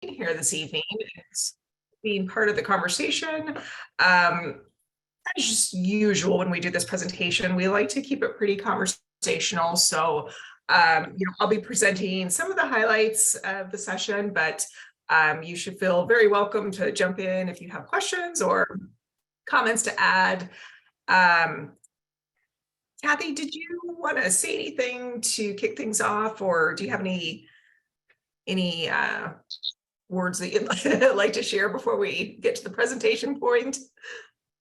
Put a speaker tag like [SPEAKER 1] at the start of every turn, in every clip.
[SPEAKER 1] here this evening. It's being part of the conversation. As just usual, when we do this presentation, we like to keep it pretty conversational. So, I'll be presenting some of the highlights of the session, but you should feel very welcome to jump in if you have questions or comments to add. Kathy, did you want to say anything to kick things off, or do you have any words that you'd like to share before we get to the presentation point?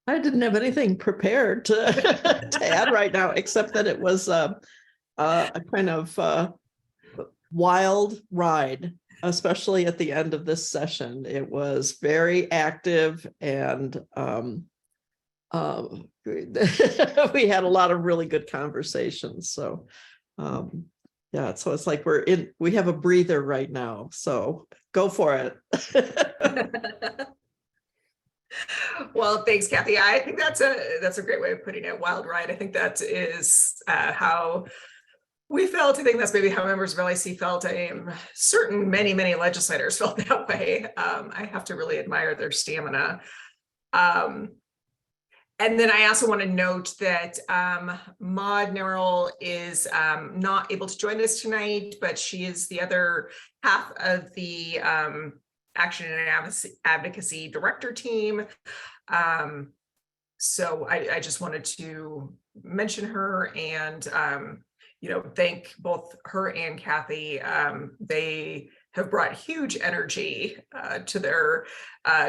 [SPEAKER 2] I didn't have anything prepared to add right now, except that it was a kind of wild ride, especially at the end of this session. It was very active, and we had a lot of really good conversations. So yeah, so it's like we have a breather right now, so go for it.
[SPEAKER 1] Well, thanks, Kathy. I think that's a great way of putting it. Wild ride. I think that is how we felt. I think that's maybe how members of LAC felt. I am certain many legislators felt that way. I have to really admire their stamina. And then I also want to note that Maud Nerrill is not able to join us tonight, but she is the other half of the Action and Advocacy Director team. So I just wanted to mention her and thank both her and Kathy. They have brought huge energy to their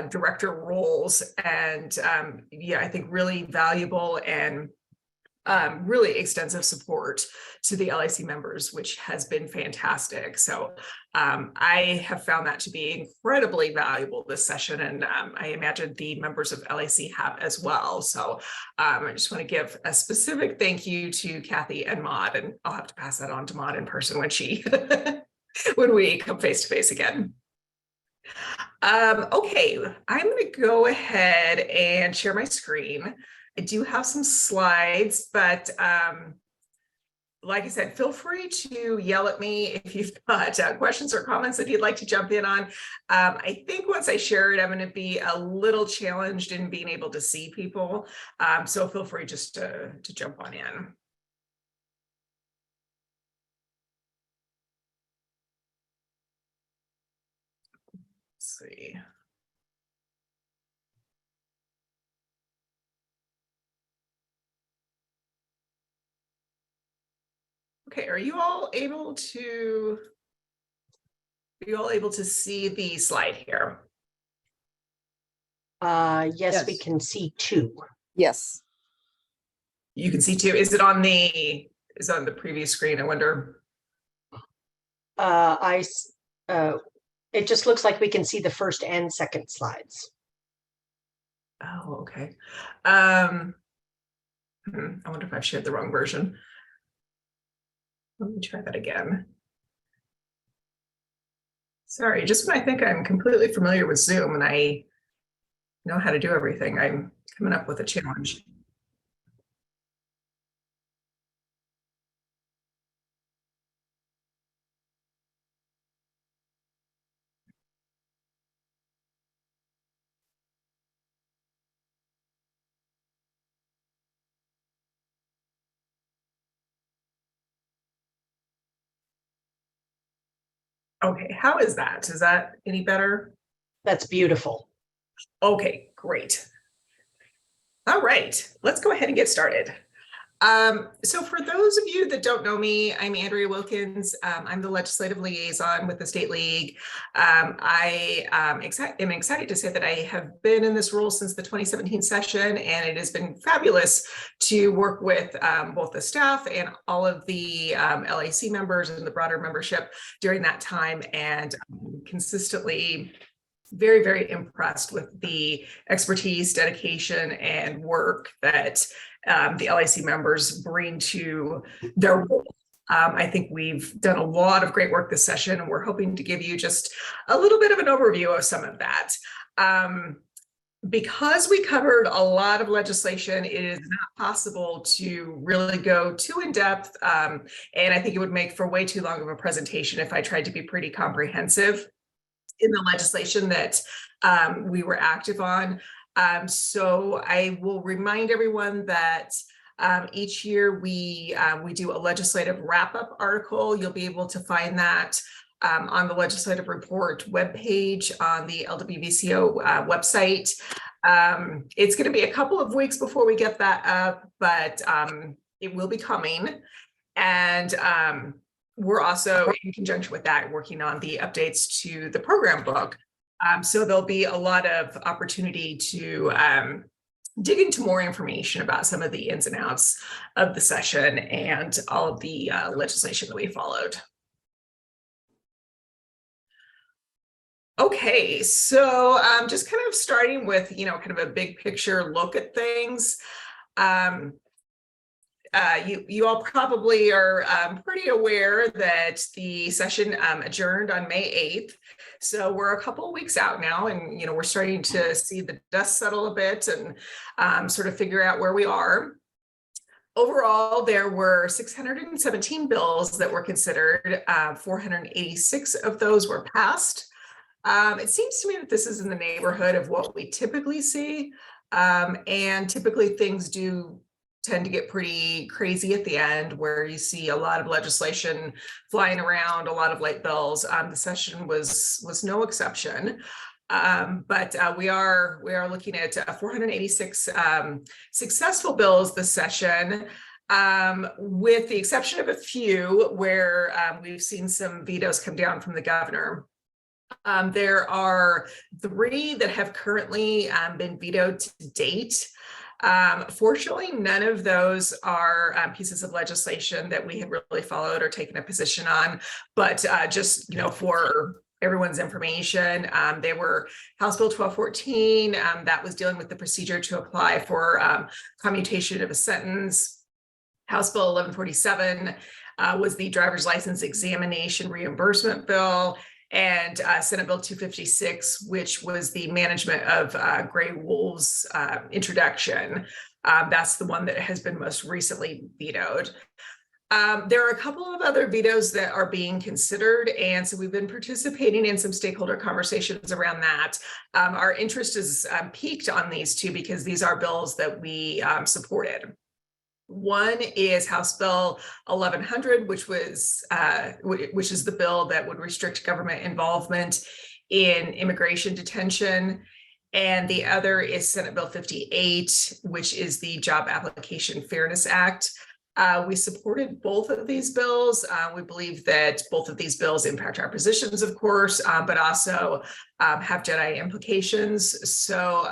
[SPEAKER 1] director roles, and I think really valuable and really extensive support to the LAC members, which has been fantastic. So I have found that to be incredibly valuable this session, and I imagine the members of LAC have as well. So I just want to give a specific thank you to Kathy and Maud, and I'll have to pass that on to Maud in person when she when we come face to face again. Okay, I'm going to go ahead and share my screen. I do have some slides, but like I said, feel free to yell at me if you've got questions or comments that you'd like to jump in on. I think once I share it, I'm going to be a little challenged in being able to see people. So feel free just to jump on in. Let's see. Okay, are you all able to see the slide here?
[SPEAKER 3] Yes, we can see two.
[SPEAKER 4] Yes.
[SPEAKER 1] You can see two. Is it on the previous screen? I wonder.
[SPEAKER 3] It just looks like we can see the first and second slides.
[SPEAKER 1] Oh, okay. I wonder if I've shared the wrong version. Let me try that again. Sorry, just when I think I'm completely familiar with Zoom and I know how to do everything, I'm coming up with a challenge. Okay, how is that? Is that any better?
[SPEAKER 3] That's beautiful.
[SPEAKER 1] Okay, great. All right, let's go ahead and get started. So for those of you that don't know me, I'm Andrea Wilkins. I'm the legislative liaison with the State League. I am excited to say that I have been in this role since the 2017 session, and it has been fabulous to work with both the staff and all of the LAC members and the broader membership during that time, and consistently very impressed with the expertise, dedication, and work that the LAC members bring to their role. I think we've done a lot of great work this session, and we're hoping to give you just a little bit of an overview of some of that. Because we covered a lot of legislation, it is not possible to really go too in depth, and I think it would make for way too long of a presentation if I tried to be pretty comprehensive. in the legislation that we were active on. So I will remind everyone that each year we do a legislative wrap-up article. You'll be able to find that on the legislative report webpage on the LWVCO website. It's going to be a couple of weeks before we get that up, but it will be coming. And we're also, in conjunction with that, working on the updates to the program book. So there'll be a lot of opportunity to dig into more information about some of the ins and outs of the session and all of the legislation that we followed. Okay, so just kind of starting with, kind of a big picture look at things. You all probably are pretty aware that the session adjourned on May 8th. So we're a couple of weeks out now, and we're starting to see the dust settle a bit and sort of figure out where we are. Overall, there were 617 bills that were considered. 486 of those were passed. It seems to me that this is in the neighborhood of what we typically see. And typically things do tend to get pretty crazy at the end, where you see a lot of legislation flying around, a lot of late bills. The session was no exception. But we are looking at 486 successful bills this session, with the exception of a few where we've seen some vetoes come down from the governor. There are 3 that have currently been vetoed to date. Fortunately, none of those are pieces of legislation that we have really followed or taken a position on, but just, for everyone's information, they were House Bill 1214, that was dealing with the procedure to apply for commutation of a sentence. House Bill 1147 was the driver's license examination reimbursement bill. And Senate Bill 256, which was the management of gray wolves introduction. That's the one that has been most recently vetoed. There are a couple of other vetoes that are being considered, and so we've been participating in some stakeholder conversations around that. Our interest is piqued on these 2 because these are bills that we supported. One is House Bill 1100, which is the bill that would restrict government involvement in immigration detention. And the other is Senate Bill 58, which is the Job Application Fairness Act. We supported both of these bills. We believe that both of these bills impact our positions, of course, but also have JEDI implications. So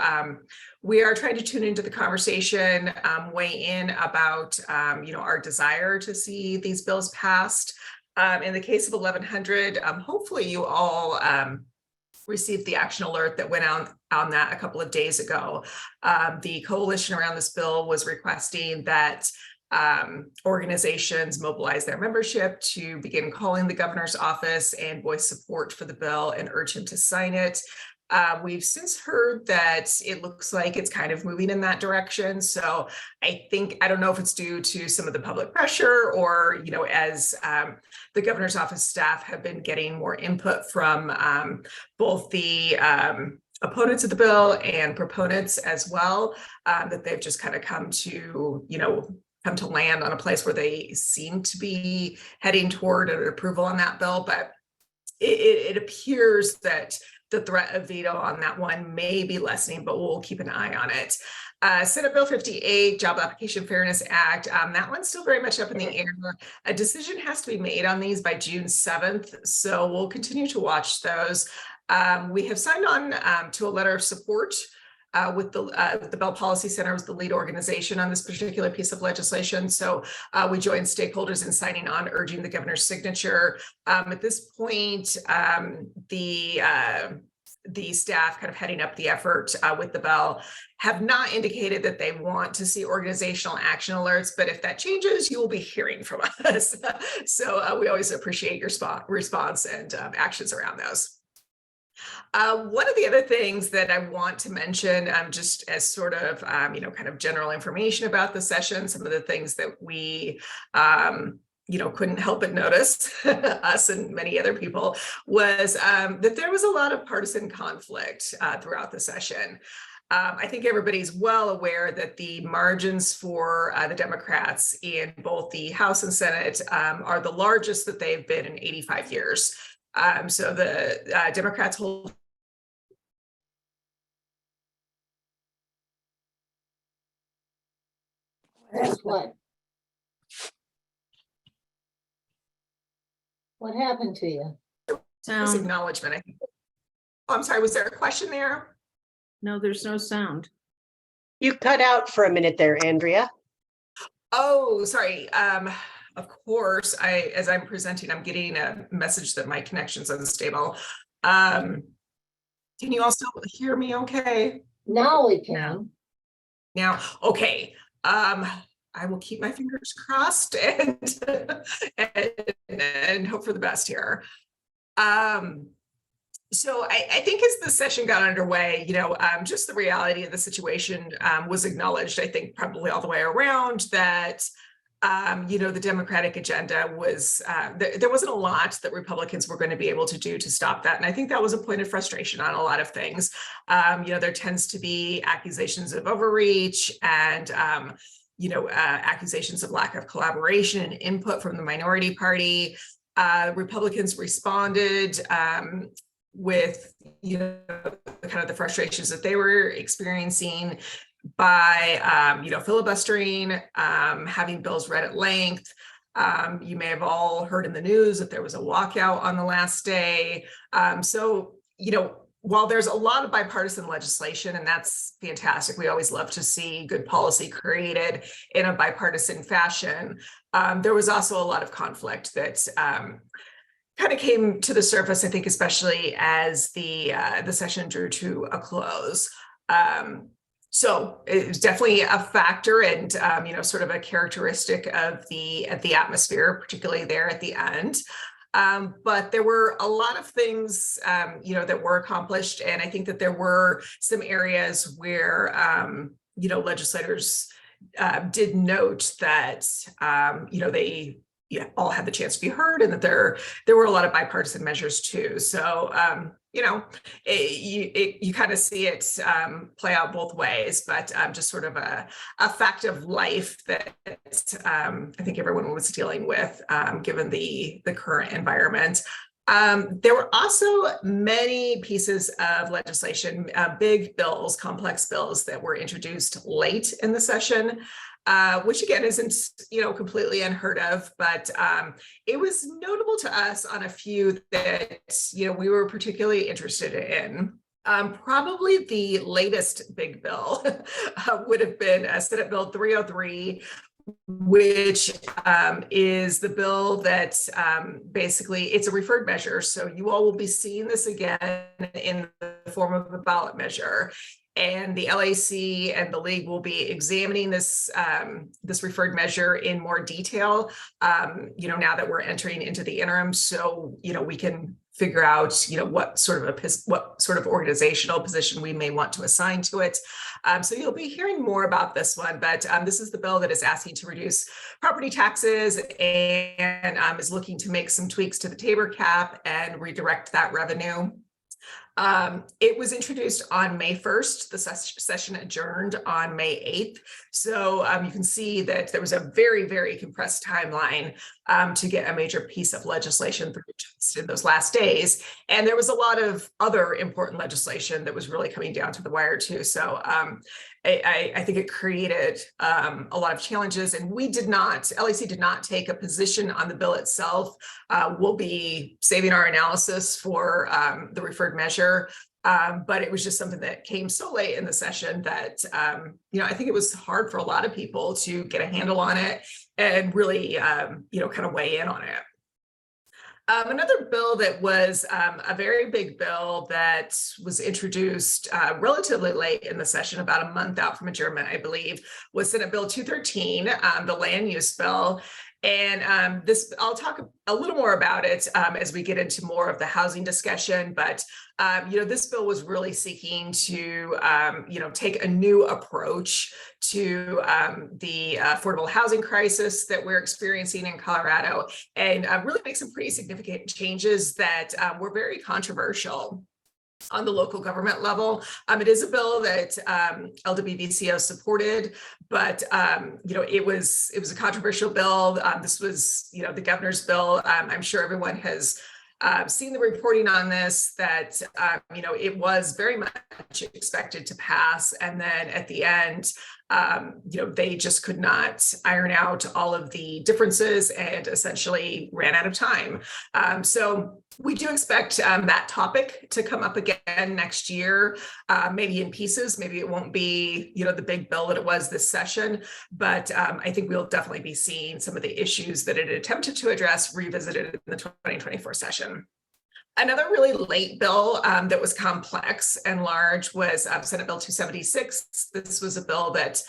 [SPEAKER 1] we are trying to tune into the conversation, weigh in about our desire to see these bills passed. In the case of 1100, hopefully you all received the action alert that went out on that a couple of days ago. The coalition around this bill was requesting that organizations mobilize their membership to begin calling the governor's office and voice support for the bill and urge him to sign it. We've since heard that it looks like it's kind of moving in that direction. So I don't know if it's due to some of the public pressure or, as the governor's office staff have been getting more input from both the opponents of the bill and proponents as well, that they've just kind of come to land on a place where they seem to be heading toward an approval on that bill. But it appears that the threat of veto on that one may be lessening, but we'll keep an eye on it. Senate Bill 58, Job Application Fairness Act, that one's still very much up in the air. A decision has to be made on these by June 7th, so we'll continue to watch those. We have signed on to a letter of support with the Bell Policy Center was the lead organization on this particular piece of legislation. So we joined stakeholders in signing on, urging the governor's signature. At this point, the staff kind of heading up the effort with the Bell have not indicated that they want to see organizational action alerts, but if that changes, you will be hearing from us. So we always appreciate your response and actions around those. One of the other things that I want to mention, just as sort of, kind of general information about the session, some of the things that we couldn't help but notice, us and many other people, was that there was a lot of partisan conflict throughout the session. I think everybody's well aware that the margins for the Democrats in both the House and Senate are the largest that they've been in 85 years. So the Democrats hold.
[SPEAKER 4] What happened to you?
[SPEAKER 1] This acknowledgement, I think. Oh, I'm sorry, was there a question there?
[SPEAKER 4] No, there's no sound.
[SPEAKER 3] You cut out for a minute there, Andrea.
[SPEAKER 1] Oh, sorry. Of course, as I'm presenting, I'm getting a message that my connection's unstable. Can you also hear me okay?
[SPEAKER 4] Now we can.
[SPEAKER 1] Now, okay. I will keep my fingers crossed and hope for the best here. So I think as the session got underway, just the reality of the situation was acknowledged, I think probably all the way around, that the Democratic agenda was, there wasn't a lot that Republicans were going to be able to do to stop that. And I think that was a point of frustration on a lot of things. There tends to be accusations of overreach and, accusations of lack of collaboration and input from the minority party. Republicans responded with, kind of the frustrations that they were experiencing by, filibustering, having bills read at length. You may have all heard in the news that there was a walkout on the last day. While there's a lot of bipartisan legislation, and that's fantastic, we always love to see good policy created in a bipartisan fashion, there was also a lot of conflict that kind of came to the surface, I think, especially as the session drew to a close. So it's definitely a factor and, sort of a characteristic of the atmosphere, particularly there at the end. But there were a lot of things, that were accomplished. And I think that there were some areas where, legislators did note that, they all had the chance to be heard, and that there were a lot of bipartisan measures too. So, you kind of see it play out both ways, but just sort of a fact of life that I think everyone was dealing with, given the current environment. There were also many pieces of legislation, big bills, complex bills that were introduced late in the session, which again isn't, completely unheard of, but it was notable to us on a few that, we were particularly interested in. Probably the latest big bill would have been Senate Bill 303, which is the bill that basically it's a referred measure. So you all will be seeing this again in the form of a ballot measure. And the LAC and the league will be examining this this referred measure in more detail, now that we're entering into the interim. So, we can figure out, what sort of organizational position we may want to assign to it. So you'll be hearing more about this one, but this is the bill that is asking to reduce property taxes and is looking to make some tweaks to the Tabor cap and redirect that revenue. It was introduced on May 1st. The session adjourned on May 8th. So you can see that there was a very, very compressed timeline to get a major piece of legislation through just in those last days. And there was a lot of other important legislation that was really coming down to the wire too. So I think it created a lot of challenges, and LAC did not take a position on the bill itself. We'll be saving our analysis for the referred measure, but it was just something that came so late in the session that, I think it was hard for a lot of people to get a handle on it and really, kind of weigh in on it. Another bill that was a very big bill that was introduced relatively late in the session, about a month out from adjournment, I believe, was Senate Bill 213, the land use bill. And I'll talk a little more about it as we get into more of the housing discussion. But this bill was really seeking to take a new approach to the affordable housing crisis that we're experiencing in Colorado, and really make some pretty significant changes that were very controversial on the local government level. It is a bill that LWVCO supported, but it was a controversial bill. This was the governor's bill. I'm sure everyone has seen the reporting on this, that it was very much expected to pass, and then at the end they just could not iron out all of the differences and essentially ran out of time. So we do expect that topic to come up again next year, maybe in pieces. Maybe it won't be, the big bill that it was this session, but I think we'll definitely be seeing some of the issues that it attempted to address revisited in the 2024 session. Another really late bill that was complex and large was Senate Bill 276. This was a bill that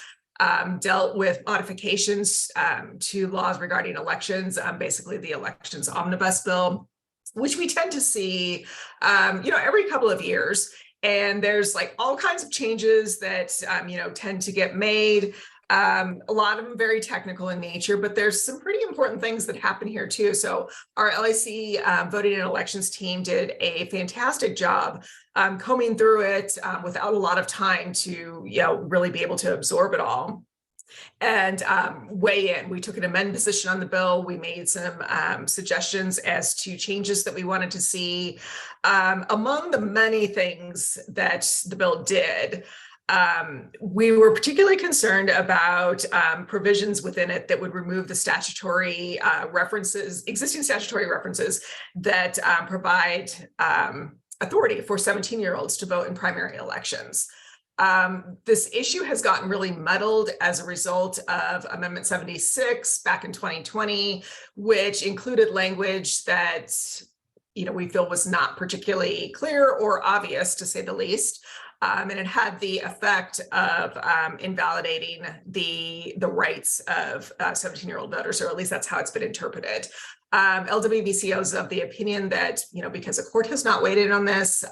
[SPEAKER 1] dealt with modifications to laws regarding elections, basically the elections omnibus bill, which we tend to see, every couple of years. And there's like all kinds of changes that, tend to get made. A lot of them very technical in nature, but there's some pretty important things that happen here too. So our LAC voting and elections team did a fantastic job combing through it without a lot of time to, really be able to absorb it all and weigh in. We took an amend position on the bill. We made some suggestions as to changes that we wanted to see. Among the many things that the bill did, we were particularly concerned about provisions within it that would remove the statutory existing statutory references that provide authority for 17-year-olds to vote in primary elections. This issue has gotten really muddled as a result of Amendment 76 back in 2020, which included language that we feel was not particularly clear or obvious, to say the least. And it had the effect of invalidating the rights of 17-year-old voters, or at least that's how it's been interpreted. LWVCO is of the opinion that, because the court has not weighed in on this,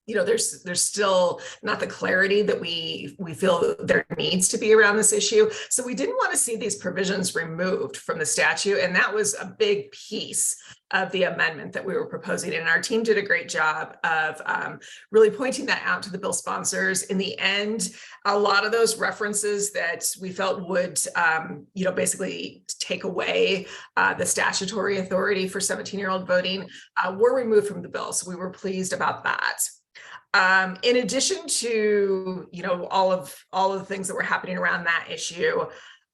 [SPEAKER 1] there's still not the clarity that we feel there needs to be around this issue. So we didn't want to see these provisions removed from the statute. And that was a big piece of the amendment that we were proposing. And our team did a great job of really pointing that out to the bill sponsors. In the end, a lot of those references that we felt would, basically take away the statutory authority for 17-year-old voting were removed from the bill. So we were pleased about that. In addition to, all of the things that were happening around that issue,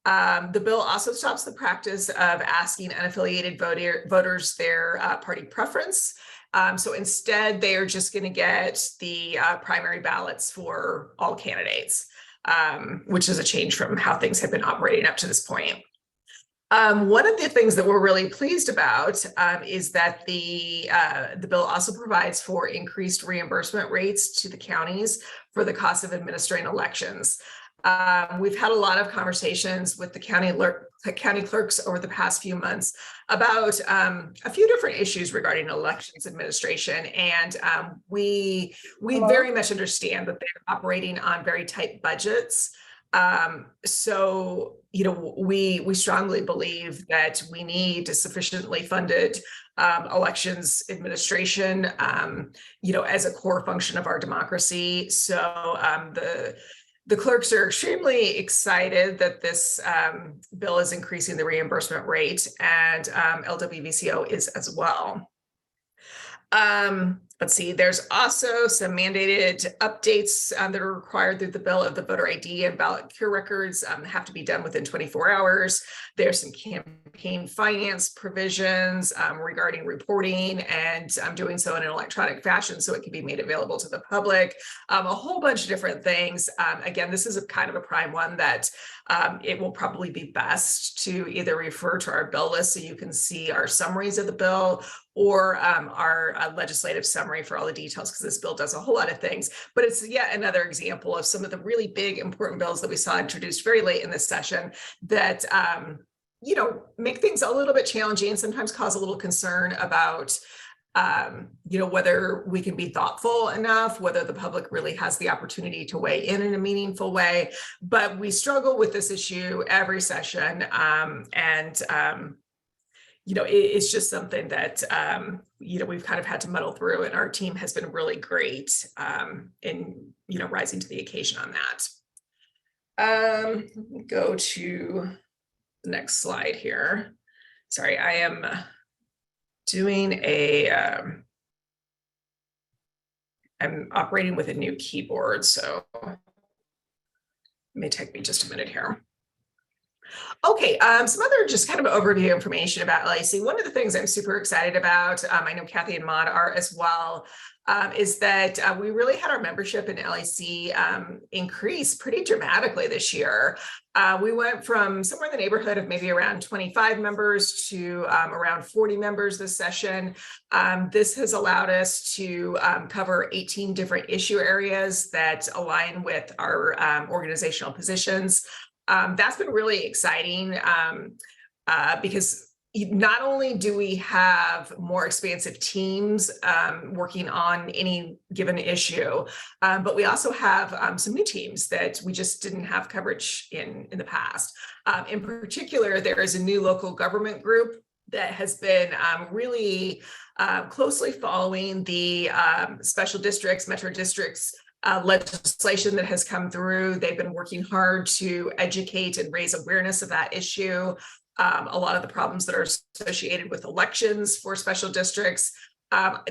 [SPEAKER 1] the bill also stops the practice of asking unaffiliated voters their party preference. So instead, they are just going to get the primary ballots for all candidates, which is a change from how things have been operating up to this point. One of the things that we're really pleased about is that the bill also provides for increased reimbursement rates to the counties for the cost of administering elections. We've had a lot of conversations with the county clerks over the past few months about a few different issues regarding elections administration, and we very much understand that they're operating on very tight budgets. So, we strongly believe that we need a sufficiently funded elections administration, as a core function of our democracy. So the clerks are extremely excited that this bill is increasing the reimbursement rate, and LWVCO is as well. Let's see, there's also some mandated updates that are required through the bill of the voter ID and ballot cure records have to be done within 24 hours. There's some campaign finance provisions regarding reporting and doing so in an electronic fashion so it can be made available to the public. A whole bunch of different things. Again, this is a kind of a prime one that it will probably be best to either refer to our bill list so you can see our summaries of the bill, or our legislative summary for all the details, because this bill does a whole lot of things. But it's yet another example of some of the really big important bills that we saw introduced very late in this session that make things a little bit challenging and sometimes cause a little concern about whether we can be thoughtful enough, whether the public really has the opportunity to weigh in a meaningful way. But we struggle with this issue every session. It's just something that, we've kind of had to muddle through, and our team has been really great in, rising to the occasion on that. Let me go to the next slide here. Sorry, I am doing I'm operating with a new keyboard, so it may take me just a minute here. Okay, some other just kind of overview information about LAC. One of the things I'm super excited about, I know Kathy and Maud are as well, is that we really had our membership in LAC increase pretty dramatically this year. We went from somewhere in the neighborhood of maybe around 25 members to around 40 members this session. This has allowed us to cover 18 different issue areas that align with our organizational positions. That's been really exciting because not only do we have more expansive teams working on any given issue, but we also have some new teams that we just didn't have coverage in the past. In particular, there is a new local government group that has been really closely following the special districts, metro districts, legislation that has come through. They've been working hard to educate and raise awareness of that issue. A lot of the problems that are associated with elections for special districts.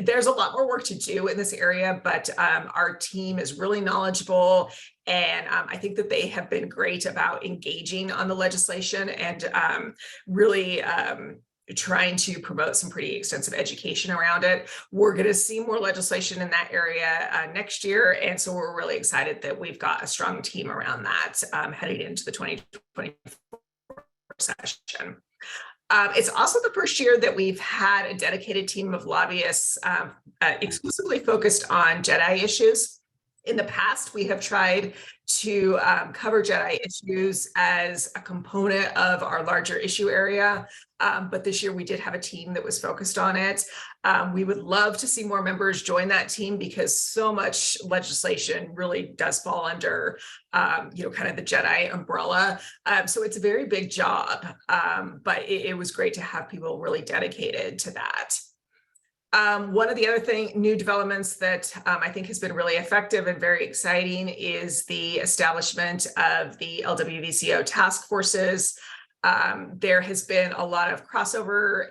[SPEAKER 1] There's a lot more work to do in this area, but our team is really knowledgeable, and I think that they have been great about engaging on the legislation and really trying to promote some pretty extensive education around it. We're going to see more legislation in that area next year, and so we're really excited that we've got a strong team around that heading into the 2024 session. It's also the first year that we've had a dedicated team of lobbyists exclusively focused on JEDI issues. In the past, we have tried to cover JEDI issues as a component of our larger issue area, but this year we did have a team that was focused on it. We would love to see more members join that team because so much legislation really does fall under, kind of the JEDI umbrella. So it's a very big job, but it was great to have people really dedicated to that. One of the other new developments that I think has been really effective and very exciting is the establishment of the LWVCO task forces. There has been a lot of crossover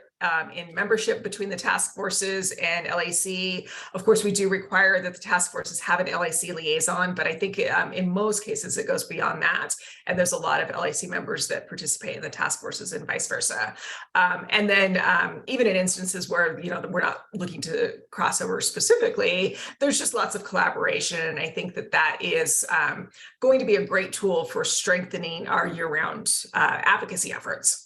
[SPEAKER 1] in membership between the task forces and LAC. Of course, we do require that the task forces have an LAC liaison, but I think in most cases it goes beyond that. And there's a lot of LAC members that participate in the task forces and vice versa. And then even in instances where we're not looking to crossover specifically, there's just lots of collaboration. And I think that that is going to be a great tool for strengthening our year-round advocacy efforts.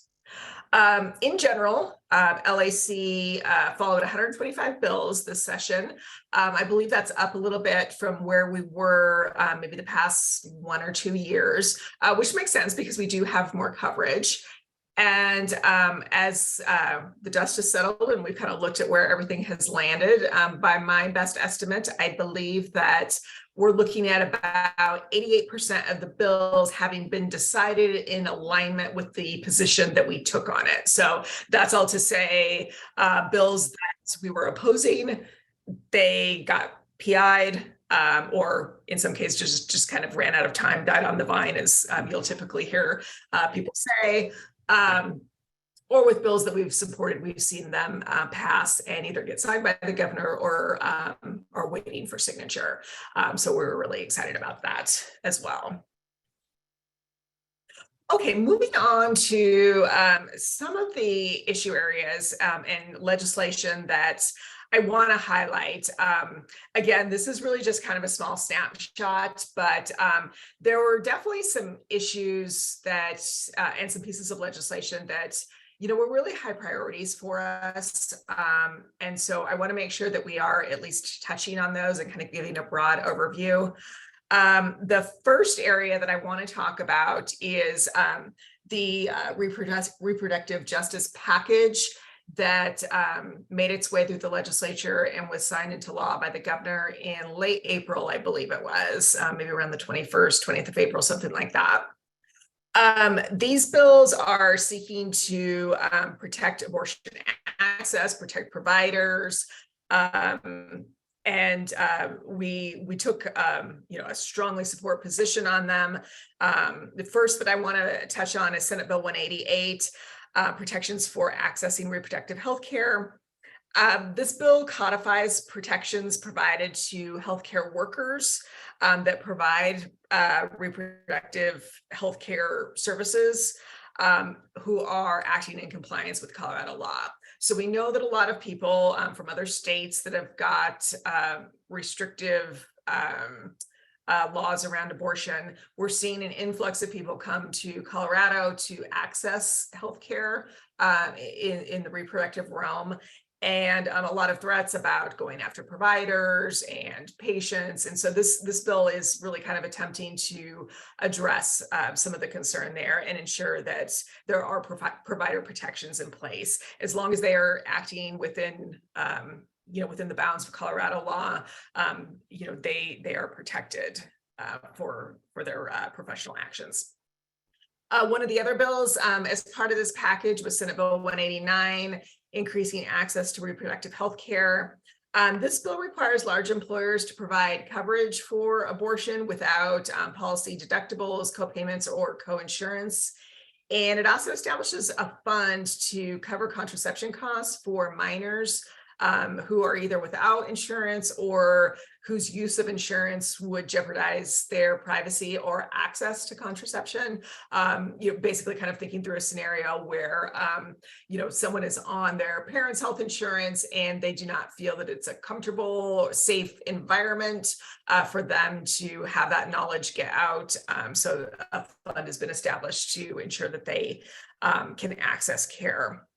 [SPEAKER 1] In general, LAC followed 125 bills this session. I believe that's up a little bit from where we were maybe the past 1 or 2 years, which makes sense because we do have more coverage. And as the dust has settled and we've kind of looked at where everything has landed, by my best estimate, I believe that we're looking at about 88% of the bills having been decided in alignment with the position that we took on it. So that's all to say, bills that we were opposing, they got PI'd, or in some cases just kind of ran out of time, died on the vine, as you'll typically hear people say. Or with bills that we've supported, we've seen them pass and either get signed by the governor or are waiting for signature. So we're really excited about that as well. Okay, moving on to some of the issue areas and legislation that I want to highlight. Again, this is really just kind of a small snapshot, but there were definitely some issues that and some pieces of legislation that were really high priorities for us. And so I want to make sure that we are at least touching on those and kind of giving a broad overview. The first area that I want to talk about is the reproductive justice package that made its way through the legislature and was signed into law by the governor in late April, I believe it was, maybe around the 21st, 20th of April, something like that. These bills are seeking to protect abortion access, protect providers, and we took a strongly support position on them. The first that I want to touch on is Senate Bill 188, protections for accessing reproductive health care. This bill codifies protections provided to healthcare workers that provide reproductive health care services who are acting in compliance with Colorado law. So we know that a lot of people from other states that have got restrictive laws around abortion, we're seeing an influx of people come to Colorado to access healthcare in the reproductive realm. And a lot of threats about going after providers and patients. And so this bill is really kind of attempting to address some of the concern there and ensure that there are provider protections in place, as long as they are acting within within the bounds of Colorado law. They are protected for their professional actions. One of the other bills as part of this package was Senate Bill 189, increasing access to reproductive health care. This bill requires large employers to provide coverage for abortion without policy deductibles, co-payments, or co-insurance. And it also establishes a fund to cover contraception costs for minors who are either without insurance or whose use of insurance would jeopardize their privacy or access to contraception. Basically kind of thinking through a scenario where, someone is on their parents' health insurance and they do not feel that it's a comfortable, safe environment for them to have that knowledge get out. So a fund has been established to ensure that they can access care.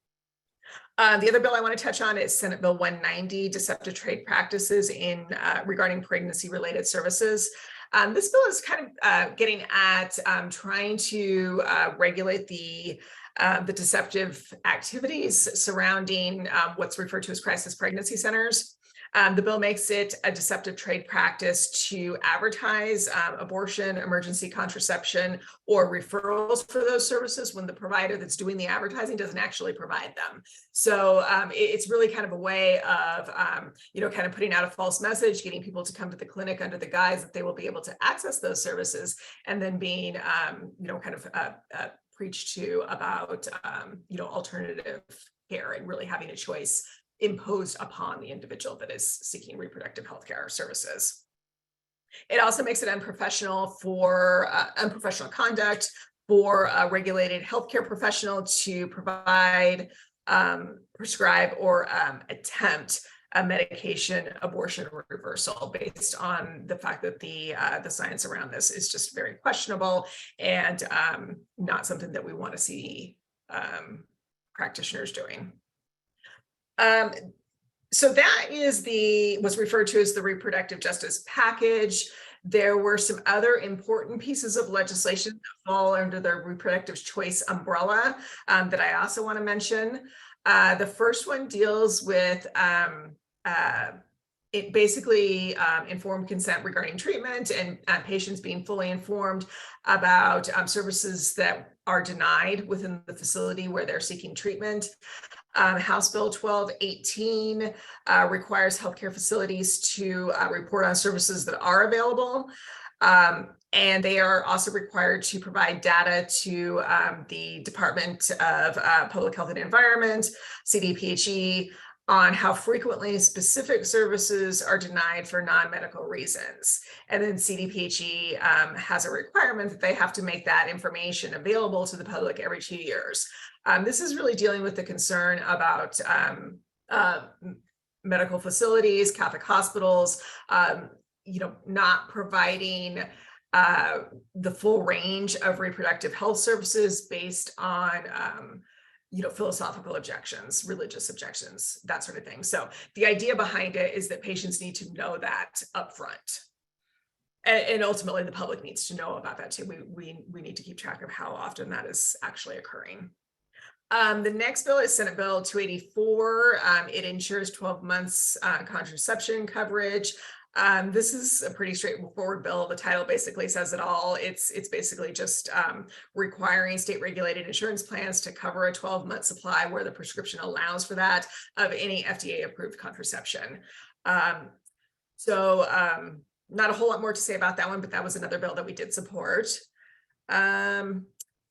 [SPEAKER 1] The other bill I want to touch on is Senate Bill 190, deceptive trade practices in regarding pregnancy-related services. This bill is kind of getting at trying to regulate the deceptive activities surrounding what's referred to as crisis pregnancy centers. The bill makes it a deceptive trade practice to advertise abortion, emergency contraception, or referrals for those services when the provider that's doing the advertising doesn't actually provide them. So it's really kind of a way of, kind of putting out a false message, getting people to come to the clinic under the guise that they will be able to access those services, and then being, preached to about, alternative care and really having a choice imposed upon the individual that is seeking reproductive health care services. It also makes it unprofessional conduct for a regulated healthcare professional to provide, prescribe, or attempt a medication abortion reversal based on the fact that the science around this is just very questionable and not something that we want to see practitioners doing. So that is what's referred to as the reproductive justice package. There were some other important pieces of legislation that fall under the reproductive choice umbrella that I also want to mention. The first one deals with informed consent regarding treatment and patients being fully informed about services that are denied within the facility where they're seeking treatment. House Bill 1218 requires healthcare facilities to report on services that are available. And they are also required to provide data to the Department of Public Health and Environment, CDPHE, on how frequently specific services are denied for non-medical reasons. And then CDPHE has a requirement that they have to make that information available to the public every 2 years. This is really dealing with the concern about medical facilities, Catholic hospitals, not providing the full range of reproductive health services based on philosophical objections, religious objections, that sort of thing. So the idea behind it is that patients need to know that upfront. And ultimately the public needs to know about that too. We need to keep track of how often that is actually occurring. The next bill is Senate Bill 284. It ensures 12 months contraception coverage. This is a pretty straightforward bill. The title basically says it all. It's basically just requiring state regulated insurance plans to cover a 12-month supply where the prescription allows for that of any FDA approved contraception. Not a whole lot more to say about that one, but that was another bill that we did support.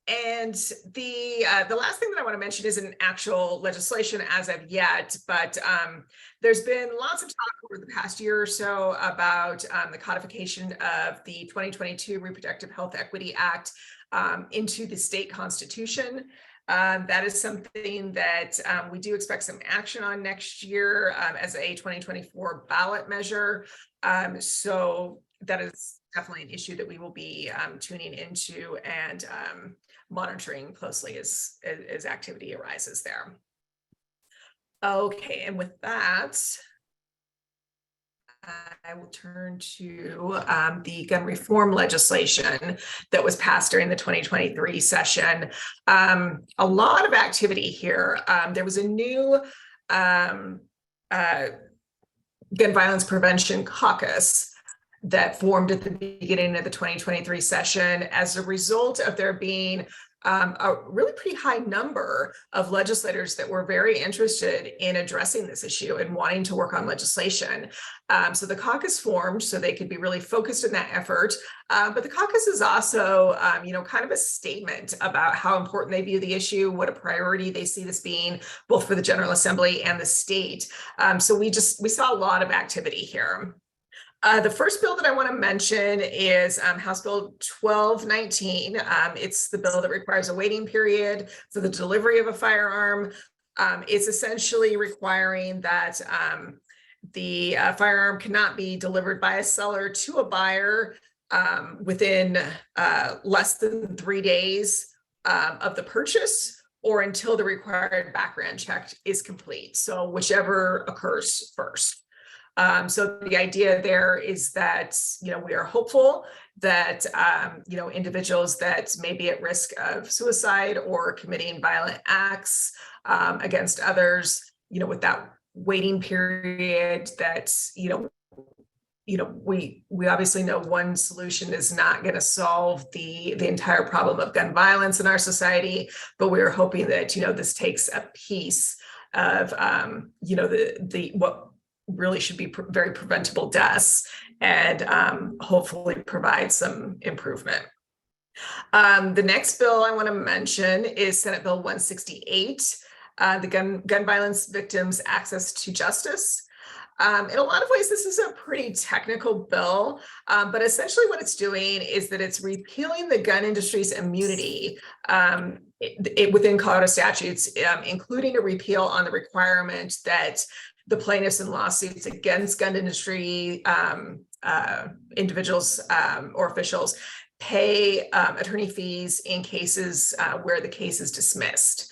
[SPEAKER 1] And the last thing that I want to mention isn't actual legislation as of yet, but there's been lots of talk over the past year or so about the codification of the 2022 Reproductive Health Equity Act into the state constitution. That is something that we do expect some action on next year as a 2024 ballot measure. So that is definitely an issue that we will be tuning into and monitoring closely as activity arises there. Okay, and with that, I will turn to the gun reform legislation that was passed during the 2023 session. A lot of activity here. There was a new gun violence prevention caucus that formed at the beginning of the 2023 session as a result of there being a really pretty high number of legislators that were very interested in addressing this issue and wanting to work on legislation. So the caucus formed so they could be really focused in that effort. But the caucus is also, kind of a statement about how important they view the issue, what a priority they see this being, both for the General Assembly and the state. So we saw a lot of activity here. The first bill that I want to mention is House Bill 1219. It's the bill that requires a waiting period for the delivery of a firearm. It's essentially requiring that the firearm cannot be delivered by a seller to a buyer within less than 3 days of the purchase or until the required background check is complete. So whichever occurs first. So the idea there is that, we are hopeful that, individuals that may be at risk of suicide or committing violent acts against others, with that waiting period that, we obviously know one solution is not going to solve the entire problem of gun violence in our society, but we're hoping that, this takes a piece of, what really should be very preventable deaths and hopefully provide some improvement. The next bill I want to mention is Senate Bill 168, the Gun Violence Victims Access to Justice. In a lot of ways, this is a pretty technical bill, but essentially what it's doing is that it's repealing the gun industry's immunity within Colorado statutes, including a repeal on the requirement that the plaintiffs in lawsuits against gun industry individuals or officials pay attorney fees in cases where the case is dismissed.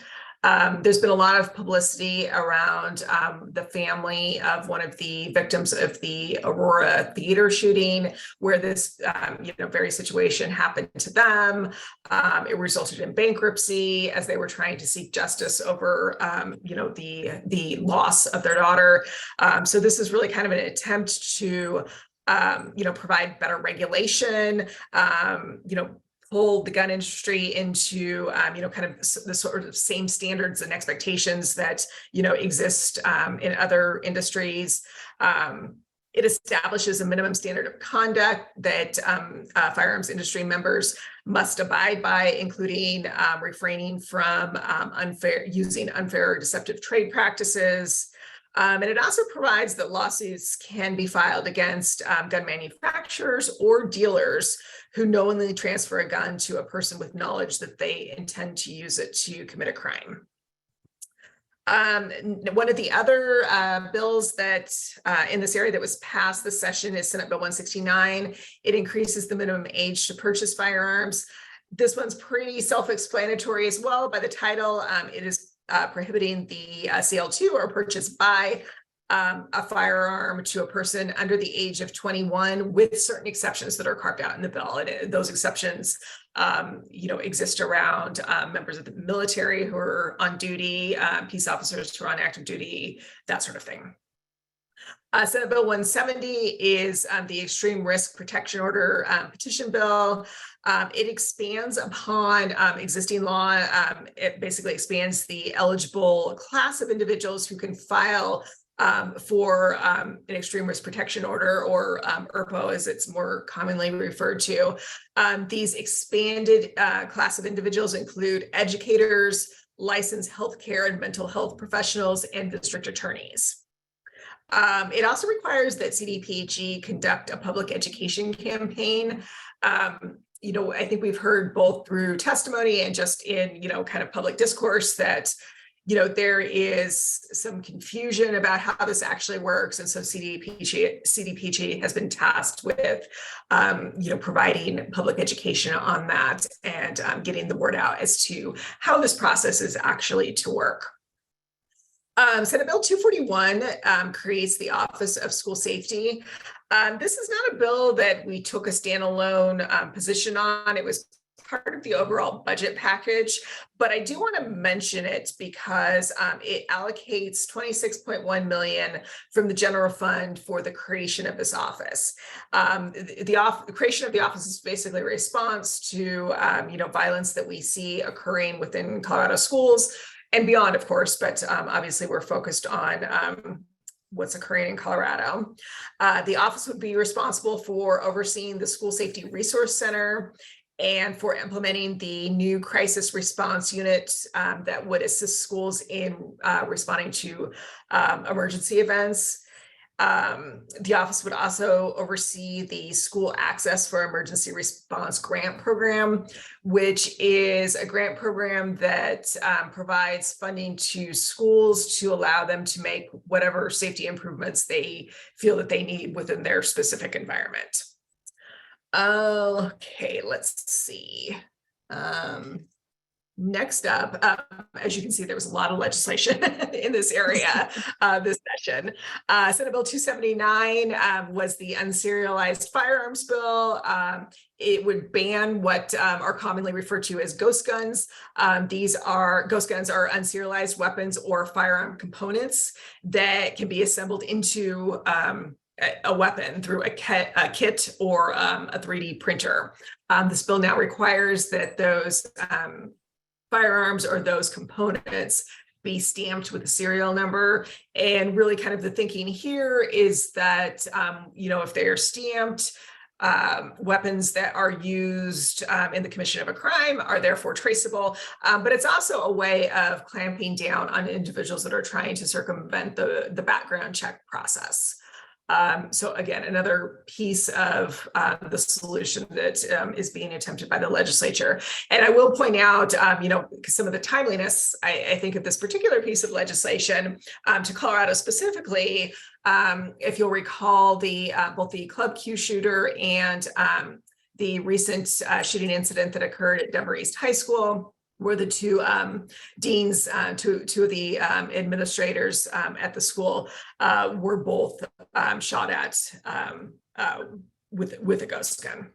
[SPEAKER 1] There's been a lot of publicity around the family of one of the victims of the Aurora theater shooting, where this very situation happened to them. It resulted in bankruptcy as they were trying to seek justice over the loss of their daughter. So this is really kind of an attempt to provide better regulation, pull the gun industry into, kind of the sort of same standards and expectations that, exist in other industries. It establishes a minimum standard of conduct that firearms industry members must abide by, including refraining from using unfair or deceptive trade practices. And it also provides that lawsuits can be filed against gun manufacturers or dealers who knowingly transfer a gun to a person with knowledge that they intend to use it to commit a crime. One of the other bills that in this area that was passed this session is Senate Bill 169. It increases the minimum age to purchase firearms. This one's pretty self-explanatory as well by the title. It is prohibiting the sale to or purchase by a firearm to a person under the age of 21, with certain exceptions that are carved out in the bill. And those exceptions, exist around members of the military who are on duty, peace officers who are on active duty, that sort of thing. Senate Bill 170 is the Extreme Risk Protection Order petition bill. It expands upon existing law. It basically expands the eligible class of individuals who can file for an extreme risk protection order, or ERPO as it's more commonly referred to. These expanded class of individuals include educators, licensed healthcare and mental health professionals, and district attorneys. It also requires that CDPHE conduct a public education campaign. I think we've heard both through testimony and just in, kind of public discourse that, there is some confusion about how this actually works. And so CDPHE has been tasked with, providing public education on that and getting the word out as to how this process is actually to work. Senate Bill 241 creates the Office of School Safety. This is not a bill that we took a standalone position on. It was part of the overall budget package, but I do want to mention it because it allocates $26.1 million from the general fund for the creation of this office. The creation of the office is basically a response to violence that we see occurring within Colorado schools and beyond, of course, but obviously we're focused on what's occurring in Colorado. The office would be responsible for overseeing the School Safety Resource Center and for implementing the new crisis response unit that would assist schools in responding to emergency events. The office would also oversee the School Access for Emergency Response Grant Program, which is a grant program that provides funding to schools to allow them to make whatever safety improvements they feel that they need within their specific environment. Okay, let's see. Next up, as you can see, there was a lot of legislation in this area this session. Senate Bill 279 was the unserialized firearms bill. It would ban what are commonly referred to as ghost guns. Ghost guns are unserialized weapons or firearm components that can be assembled into a weapon through a kit or a 3D printer. This bill now requires that those firearms or those components be stamped with a serial number. And really kind of the thinking here is that, if they are stamped, weapons that are used in the commission of a crime are therefore traceable, but it's also a way of clamping down on individuals that are trying to circumvent the background check process. So again, another piece of the solution that is being attempted by the legislature. And I will point out, some of the timeliness, I think, of this particular piece of legislation to Colorado specifically. If you'll recall, both the Club Q shooter and the recent shooting incident that occurred at Denver East High School were the two deans, two of the administrators at the school were both shot at with a ghost gun.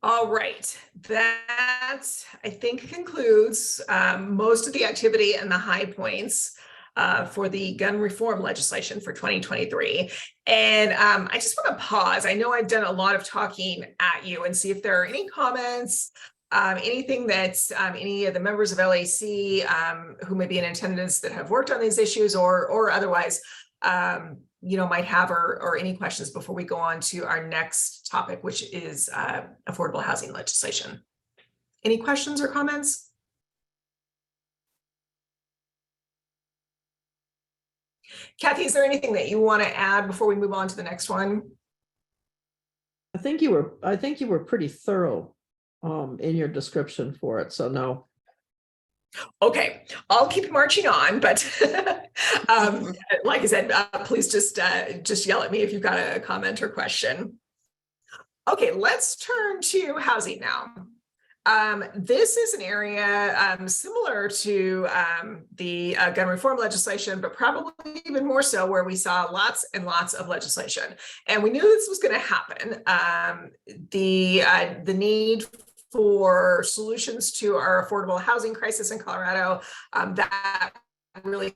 [SPEAKER 1] All right, that I think concludes most of the activity and the high points for the gun reform legislation for 2023. And I just want to pause. I know I've done a lot of talking at you and see if there are any comments, anything that any of the members of LAC who may be in attendance that have worked on these issues or otherwise, might have or any questions before we go on to our next topic, which is affordable housing legislation. Any questions or comments? Kathy, is there anything that you want to add before we move on to the next one?
[SPEAKER 2] I think you were pretty thorough in your description for it, so no.
[SPEAKER 1] Okay, I'll keep marching on, but like I said, please just yell at me if you've got a comment or question. Okay, let's turn to housing now. This is an area similar to the gun reform legislation, but probably even more so, where we saw lots and lots of legislation, and we knew this was going to happen. The need for solutions to our affordable housing crisis in Colorado, that really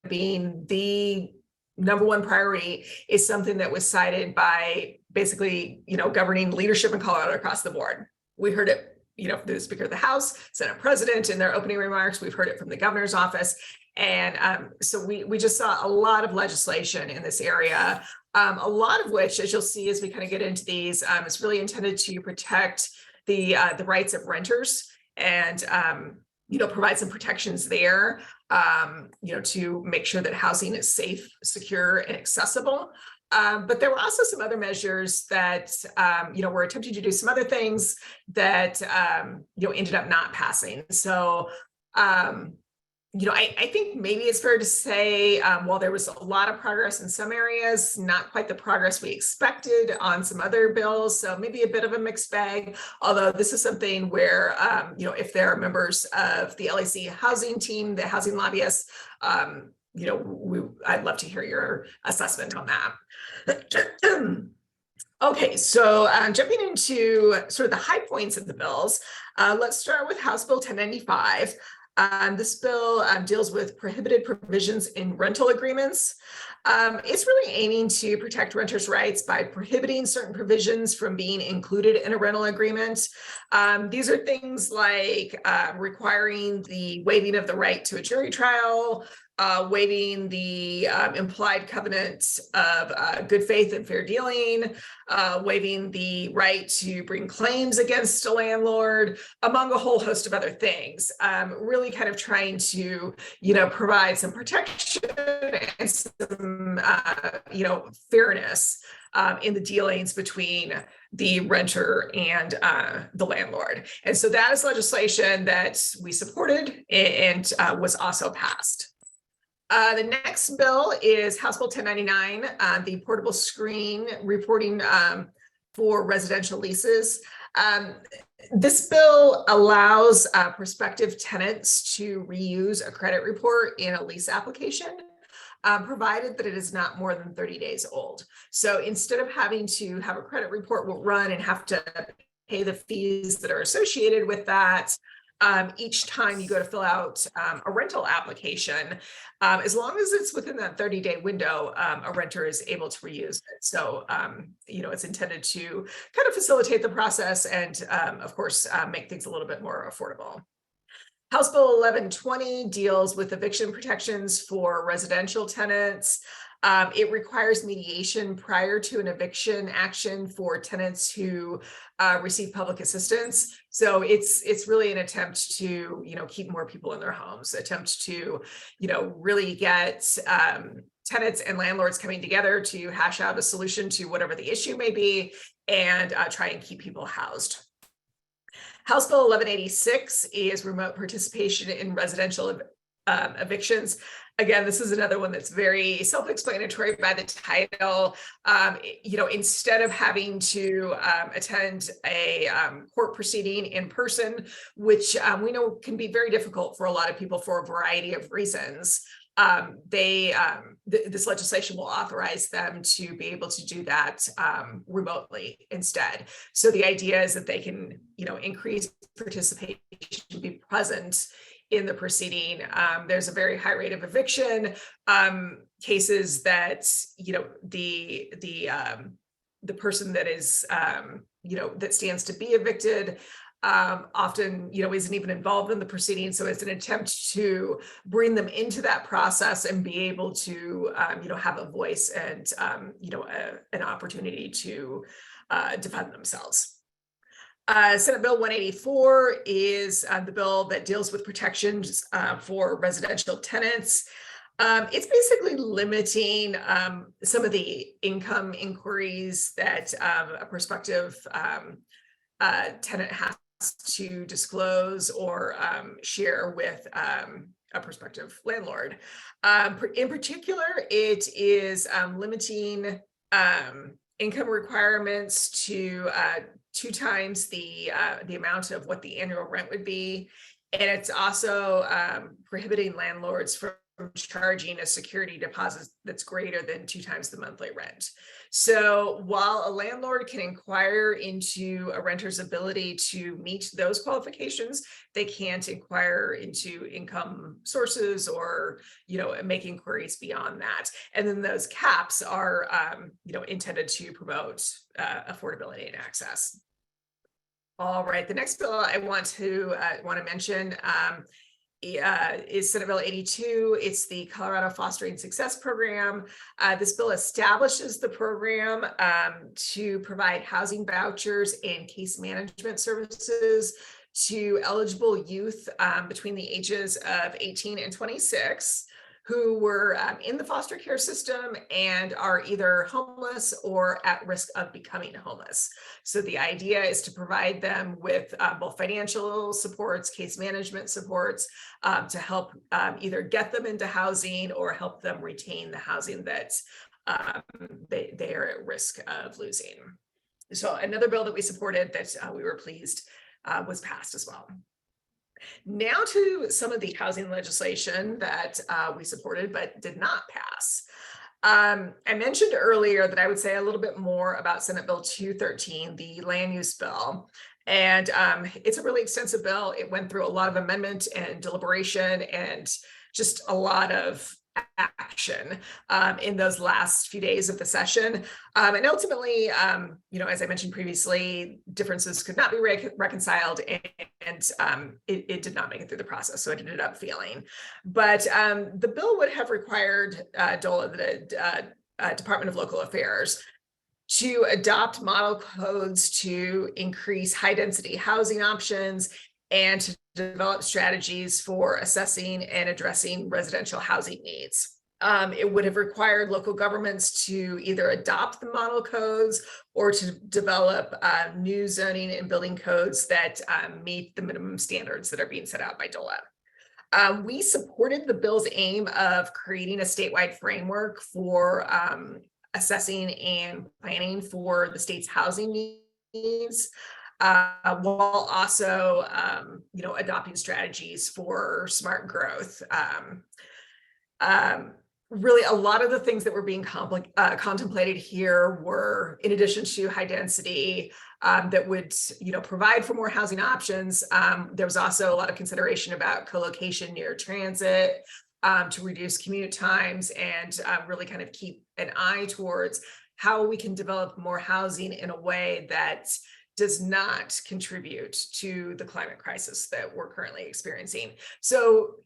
[SPEAKER 1] being the number one priority, is something that was cited by basically, governing leadership in Colorado across the board. We heard it, from the Speaker of the House, Senate President in their opening remarks. We've heard it from the governor's office. And so we just saw a lot of legislation in this area, a lot of which, as you'll see as we kind of get into these, is really intended to protect the rights of renters and provide some protections there, to make sure that housing is safe, secure, and accessible. But there were also some other measures that, were attempting to do some other things that, ended up not passing. So, I think maybe it's fair to say, while there was a lot of progress in some areas, not quite the progress we expected on some other bills. So maybe a bit of a mixed bag, although this is something where, if there are members of the LAC housing team, the housing lobbyists, I'd love to hear your assessment on that. Okay, so jumping into sort of the high points of the bills, let's start with House Bill 1095. This bill deals with prohibited provisions in rental agreements. It's really aiming to protect renters' rights by prohibiting certain provisions from being included in a rental agreement. These are things like requiring the waiving of the right to a jury trial, waiving the implied covenant of good faith and fair dealing, waiving the right to bring claims against a landlord, among a whole host of other things. Really kind of trying to, provide some protection and some, fairness in the dealings between the renter and the landlord. And so that is legislation that we supported and was also passed. The next bill is House Bill 1099, the portable screen reporting for residential leases. This bill allows prospective tenants to reuse a credit report in a lease application, provided that it is not more than 30 days old. So instead of having to have a credit report will run and have to pay the fees that are associated with that, each time you go to fill out a rental application, as long as it's within that 30-day window, a renter is able to reuse it. So, it's intended to kind of facilitate the process and, of course, make things a little bit more affordable. House Bill 1120 deals with eviction protections for residential tenants. It requires mediation prior to an eviction action for tenants who receive public assistance. So it's really an attempt to, keep more people in their homes, attempt to, really get tenants and landlords coming together to hash out a solution to whatever the issue may be and try and keep people housed. House Bill 1186 is remote participation in residential evictions. Again, this is another one that's very self-explanatory by the title. Instead of having to attend a court proceeding in person, which we know can be very difficult for a lot of people for a variety of reasons, this legislation will authorize them to be able to do that remotely instead. So the idea is that they can, increase participation, be present in the proceeding. There's a very high rate of eviction cases that, the person that is, that stands to be evicted often, isn't even involved in the proceeding. So it's an attempt to bring them into that process and be able to, have a voice and, an opportunity to defend themselves. Senate Bill 184 is the bill that deals with protections for residential tenants. It's basically limiting some of the income inquiries that a prospective tenant has to disclose or share with a prospective landlord. In particular, it is limiting income requirements to 2 times the amount of what the annual rent would be. And it's also prohibiting landlords from charging a security deposit that's greater than 2 times the monthly rent. So while a landlord can inquire into a renter's ability to meet those qualifications, they can't inquire into income sources or, make inquiries beyond that. And then those caps are, intended to promote affordability and access. All right, the next bill I want to mention is Senate Bill 82. It's the Colorado Fostering Success Program. This bill establishes the program to provide housing vouchers and case management services to eligible youth between the ages of 18 and 26 who were in the foster care system and are either homeless or at risk of becoming homeless. So the idea is to provide them with both financial supports, case management supports to help either get them into housing or help them retain the housing that they are at risk of losing. So another bill that we supported that we were pleased was passed as well. Now to some of the housing legislation that we supported but did not pass. I mentioned earlier that I would say a little bit more about Senate Bill 213, the land use bill. And it's a really extensive bill. It went through a lot of amendment and deliberation and just a lot of action in those last few days of the session. And ultimately, as I mentioned previously, differences could not be reconciled and it did not make it through the process. So it ended up failing. But the bill would have required DOLA, the Department of Local Affairs, to adopt model codes to increase high density housing options and to develop strategies for assessing and addressing residential housing needs. It would have required local governments to either adopt the model codes or to develop new zoning and building codes that meet the minimum standards that are being set out by DOLA. We supported the bill's aim of creating a statewide framework for assessing and planning for the state's housing needs. While also, adopting strategies for smart growth. Really, a lot of the things that were being contemplated here were, in addition to high density, that would, provide for more housing options. There was also a lot of consideration about co-location near transit to reduce commute times and really kind of keep an eye towards how we can develop more housing in a way that does not contribute to the climate crisis that we're currently experiencing. So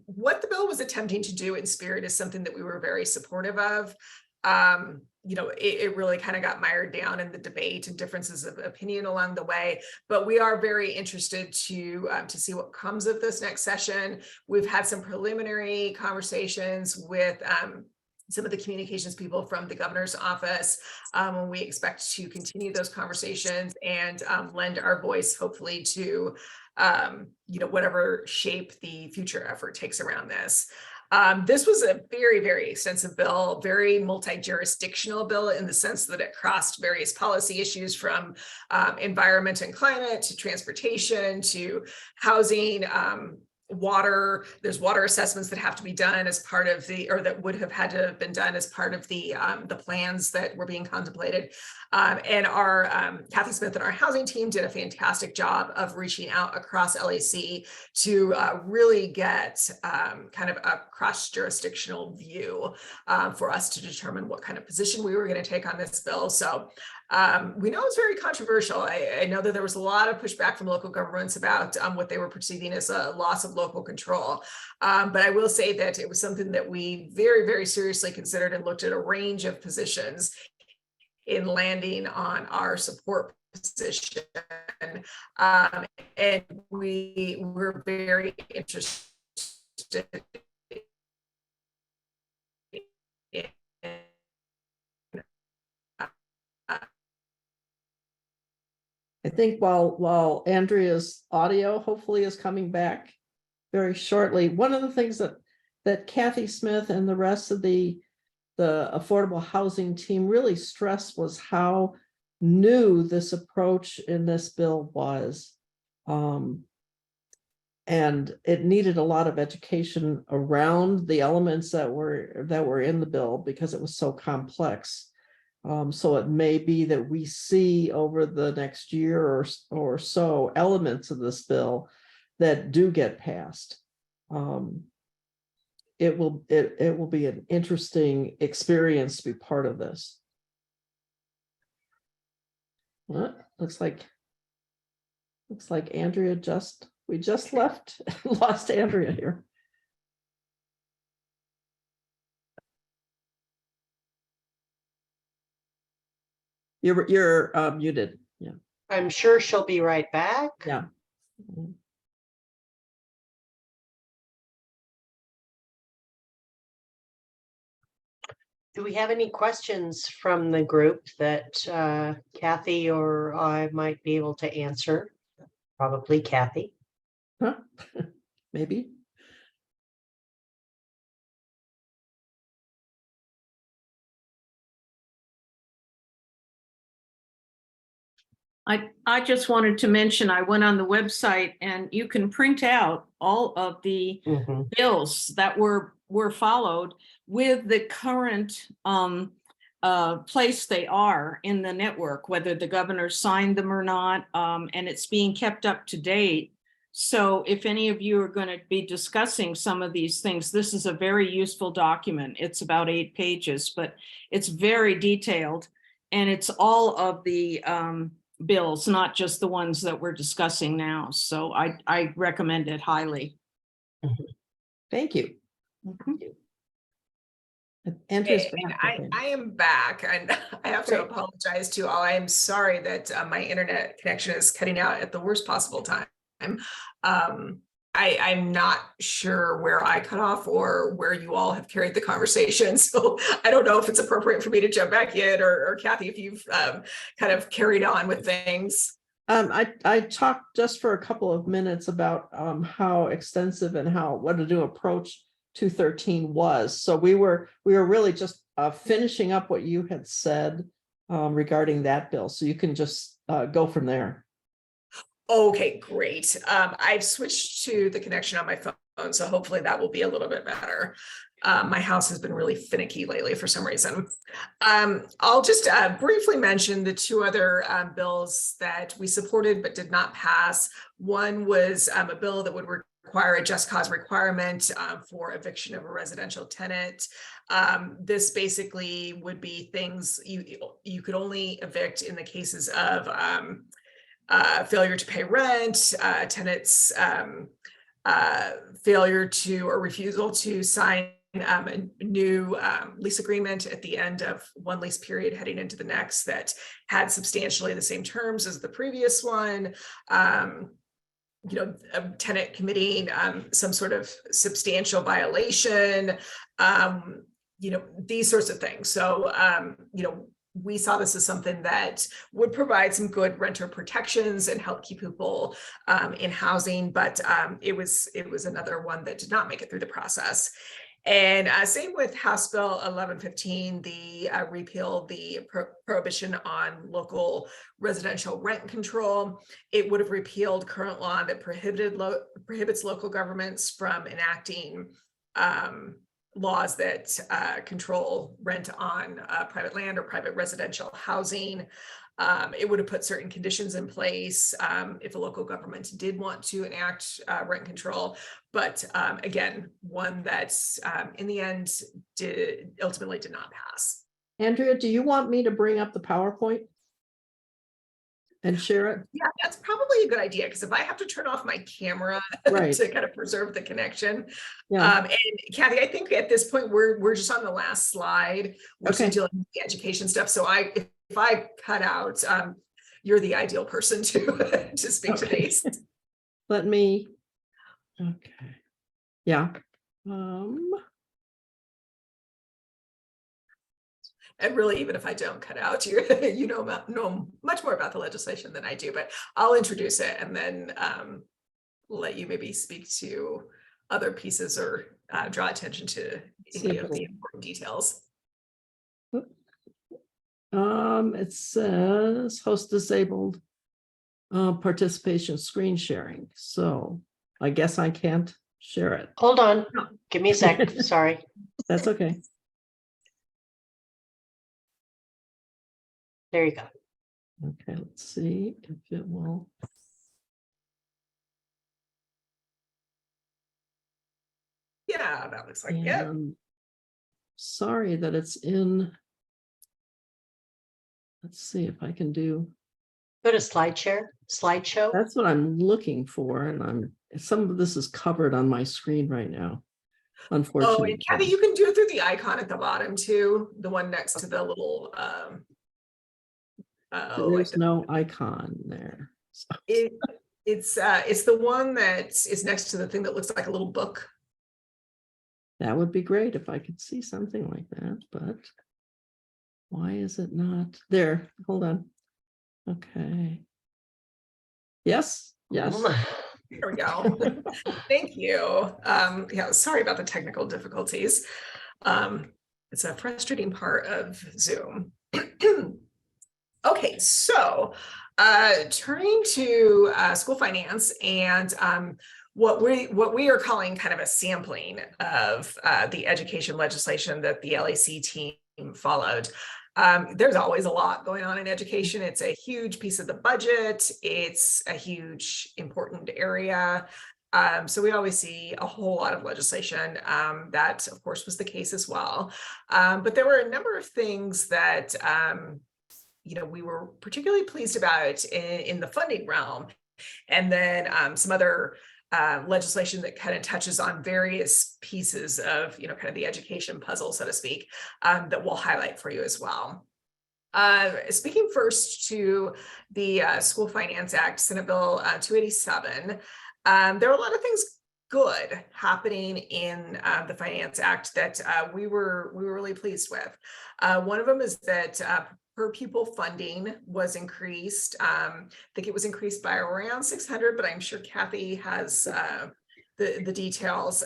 [SPEAKER 1] what the bill was attempting to do in spirit is something that we were very supportive of. It really kind of got mired down in the debate and differences of opinion along the way, but we are very interested to see what comes of this next session. We've had some preliminary conversations with some of the communications people from the governor's office. We expect to continue those conversations and lend our voice, hopefully, to whatever shape the future effort takes around this. This was a very, very extensive bill, very multi-jurisdictional bill in the sense that it crossed various policy issues from environment and climate to transportation to housing, water. There's water assessments that have to be done as part of that would have had to have been done as part of the plans that were being contemplated. And our Kathy Smith and our housing team did a fantastic job of reaching out across LAC to really get kind of a cross-jurisdictional view for us to determine what kind of position we were going to take on this bill. So we know it's very controversial. I know that there was a lot of pushback from local governments about what they were perceiving as a loss of local control. But I will say that it was something that we very, very seriously considered and looked at a range of positions in landing on our support position. And we were very interested in
[SPEAKER 2] I think while Andrea's audio hopefully is coming back very shortly, one of the things that Kathy Smith and the rest of the the affordable housing team really stressed was how new this approach in this bill was. And it needed a lot of education around the elements that were in the bill because it was so complex. So it may be that we see over the next year or so elements of this bill that do get passed. It will be an interesting experience to be part of this. What? Looks like Andrea we just lost Andrea here. You're muted. Yeah.
[SPEAKER 3] I'm sure she'll be right back.
[SPEAKER 2] Yeah.
[SPEAKER 3] Do we have any questions from the group that Kathy or I might be able to answer? Probably Kathy.
[SPEAKER 2] Huh? Maybe.
[SPEAKER 4] I just wanted to mention, I went on the website and you can print out all of the bills that were followed with the current place they are in the network, whether the governor signed them or not, and it's being kept up to date. So if any of you are going to be discussing some of these things, this is a very useful document. It's about 8 pages, but it's very detailed, and it's all of the bills, not just the ones that we're discussing now. So I recommend it highly.
[SPEAKER 2] Thank you.
[SPEAKER 1] Okay,
[SPEAKER 2] Andrea's
[SPEAKER 1] and
[SPEAKER 2] back.
[SPEAKER 1] I am back, and I have to
[SPEAKER 2] Great.
[SPEAKER 1] apologize to all. I am sorry that my internet connection is cutting out at the worst possible time. I'm not sure where I cut off or where you all have carried the conversation. So I don't know if it's appropriate for me to jump back in, or Kathy, if you've kind of carried on with things.
[SPEAKER 2] I talked just for a couple of minutes about how extensive and what a new approach 213 was. So we were really just finishing up what you had said regarding that bill. So you can just go from there.
[SPEAKER 1] Okay, great. I've switched to the connection on my phone, so hopefully that will be a little bit better. My house has been really finicky lately for some reason. I'll just briefly mention the 2 other bills that we supported but did not pass. One was a bill that would require a just cause requirement for eviction of a residential tenant. This basically would be things you could only evict in the cases of failure to pay rent, tenants' failure to or refusal to sign a new lease agreement at the end of one lease period heading into the next that had substantially the same terms as the previous one. A tenant committing some sort of substantial violation, these sorts of things. So, we saw this as something that would provide some good renter protections and help keep people in housing, but it was another one that did not make it through the process. And same with House Bill 1115, the repealed the prohibition on local residential rent control. It would have repealed current law that prohibits local governments from enacting laws that control rent on private land or private residential housing. It would have put certain conditions in place if a local government did want to enact rent control. But again, one that's in the end ultimately did not pass.
[SPEAKER 2] Andrea, do you want me to bring up the PowerPoint and share it?
[SPEAKER 1] Yeah, that's probably a good idea, because if I have to turn off my camera
[SPEAKER 2] Right.
[SPEAKER 1] to kind of preserve the connection.
[SPEAKER 2] Yeah.
[SPEAKER 1] And Kathy, I think at this point we're just on the last slide. We're still
[SPEAKER 2] Okay.
[SPEAKER 1] dealing with the education stuff. So if I cut out, you're the ideal person to speak to
[SPEAKER 2] Okay.
[SPEAKER 1] these.
[SPEAKER 2] Let me. Okay. Yeah.
[SPEAKER 1] And really, even if I don't cut out, you know much more about the legislation than I do, but I'll introduce it and then let you maybe speak to other pieces or draw attention to any of the important details.
[SPEAKER 2] It says host disabled participation screen sharing. So I guess I can't share it.
[SPEAKER 3] Hold on,
[SPEAKER 4] No.
[SPEAKER 3] give me a sec, sorry.
[SPEAKER 2] That's okay.
[SPEAKER 3] There you go.
[SPEAKER 2] Okay, let's see if it will.
[SPEAKER 1] Yeah, that looks like it.
[SPEAKER 2] And sorry that it's in. Let's see if I can do.
[SPEAKER 3] Go to slideshow.
[SPEAKER 2] That's what I'm looking for, and some of this is covered on my screen right now.
[SPEAKER 1] Oh,
[SPEAKER 2] Unfortunately.
[SPEAKER 1] and Kathy, you can do it through the icon at the bottom too, the one next to the little
[SPEAKER 2] There's no icon there. So
[SPEAKER 1] it's the one that is next to the thing that looks like a little book.
[SPEAKER 2] that would be great if I could see something like that, but why is it not there? Hold on. Okay. Yes, yes.
[SPEAKER 1] There we go. Thank you. Yeah, sorry about the technical difficulties. It's a frustrating part of Zoom. Okay, so turning to school finance and what we are calling kind of a sampling of the education legislation that the LAC team followed. There's always a lot going on in education. It's a huge piece of the budget. It's a huge, important area. So we always see a whole lot of legislation. That, of course, was the case as well. But there were a number of things that we were particularly pleased about in the funding realm, and then some other legislation that kind of touches on various pieces of, kind of the education puzzle, so to speak, that we'll highlight for you as well. Speaking first to the School Finance Act, Senate Bill 287, there are a lot of things good happening in the Finance Act that we were really pleased with. One of them is that per pupil funding was increased. I think it was increased by around 600, but I'm sure Kathy has the details,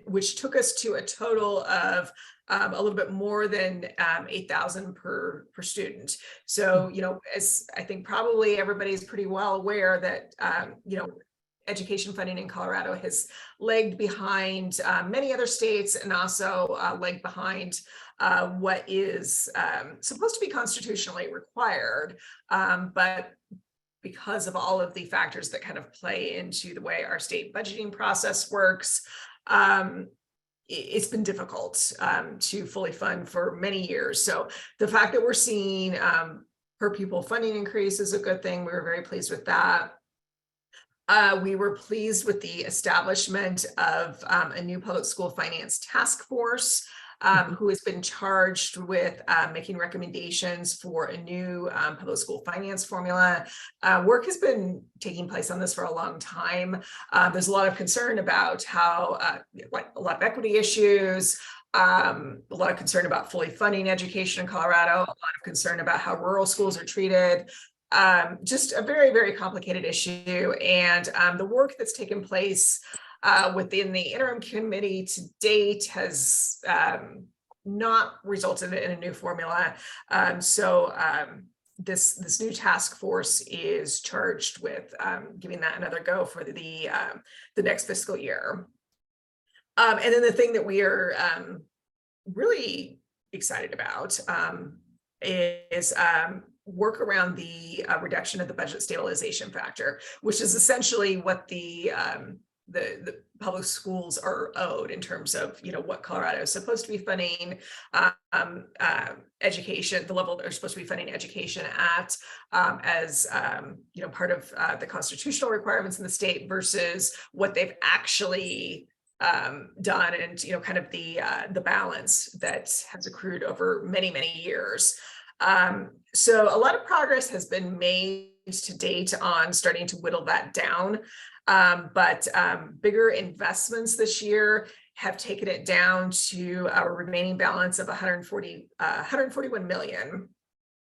[SPEAKER 1] which took us to a total of a little bit more than 8,000 per student. So, as I think probably everybody's pretty well aware that, education funding in Colorado has lagged behind many other states, and also lagged behind what is supposed to be constitutionally required, but because of all of the factors that kind of play into the way our state budgeting process works, it's been difficult to fully fund for many years. So the fact that we're seeing per pupil funding increase is a good thing. We were very pleased with that. We were pleased with the establishment of a new public school finance task force, who has been charged with making recommendations for a new public school finance formula. Work has been taking place on this for a long time. There's a lot of concern about how, a lot of equity issues, a lot of concern about fully funding education in Colorado, a lot of concern about how rural schools are treated. Just a very, very complicated issue. And the work that's taken place within the interim committee to date has not resulted in a new formula. So this new task force is charged with giving that another go for the next fiscal year. And then the thing that we are really excited about is work around the reduction of the budget stabilization factor, which is essentially what the public schools are owed in terms of, what Colorado is supposed to be funding education, the level they're supposed to be funding education at, as part of the constitutional requirements in the state versus what they've actually done, and kind of the balance that has accrued over many, many years. So a lot of progress has been made to date on starting to whittle that down. But bigger investments this year have taken it down to a remaining balance of 141 million,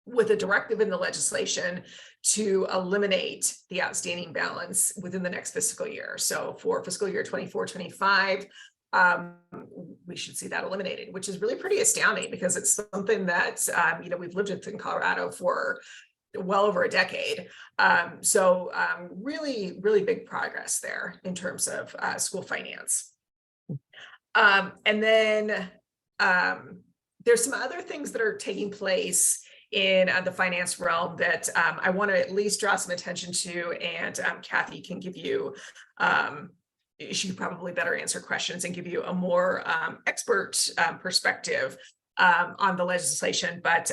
[SPEAKER 1] with a directive in the legislation to eliminate the outstanding balance within the next fiscal year. So for fiscal year 24-25, we should see that eliminated, which is really pretty astounding because it's something that, we've lived with in Colorado for well over a decade. Really, really big progress there in terms of school finance. And then there's some other things that are taking place in the finance realm that I want to at least draw some attention to, and Kathy can give you, she could probably better answer questions and give you a more expert perspective on the legislation. But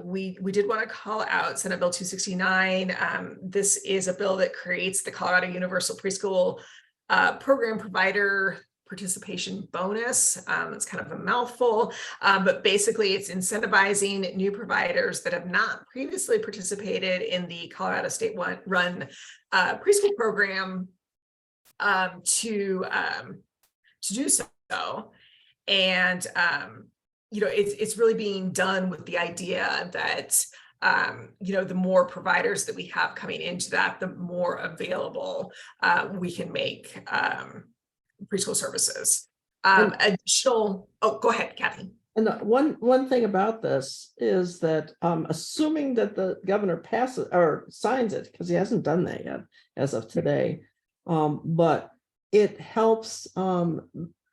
[SPEAKER 1] we did want to call out Senate Bill 269. This is a bill that creates the Colorado Universal Preschool Program Provider Participation Bonus. It's kind of a mouthful, but basically it's incentivizing new providers that have not previously participated in the Colorado state-run preschool program to do so. And it's really being done with the idea that the more providers that we have coming into that, the more available we can make preschool services. Go ahead, Kathy.
[SPEAKER 2] And one thing about this is that assuming that the governor passes or signs it, because he hasn't done that yet as of today, but it helps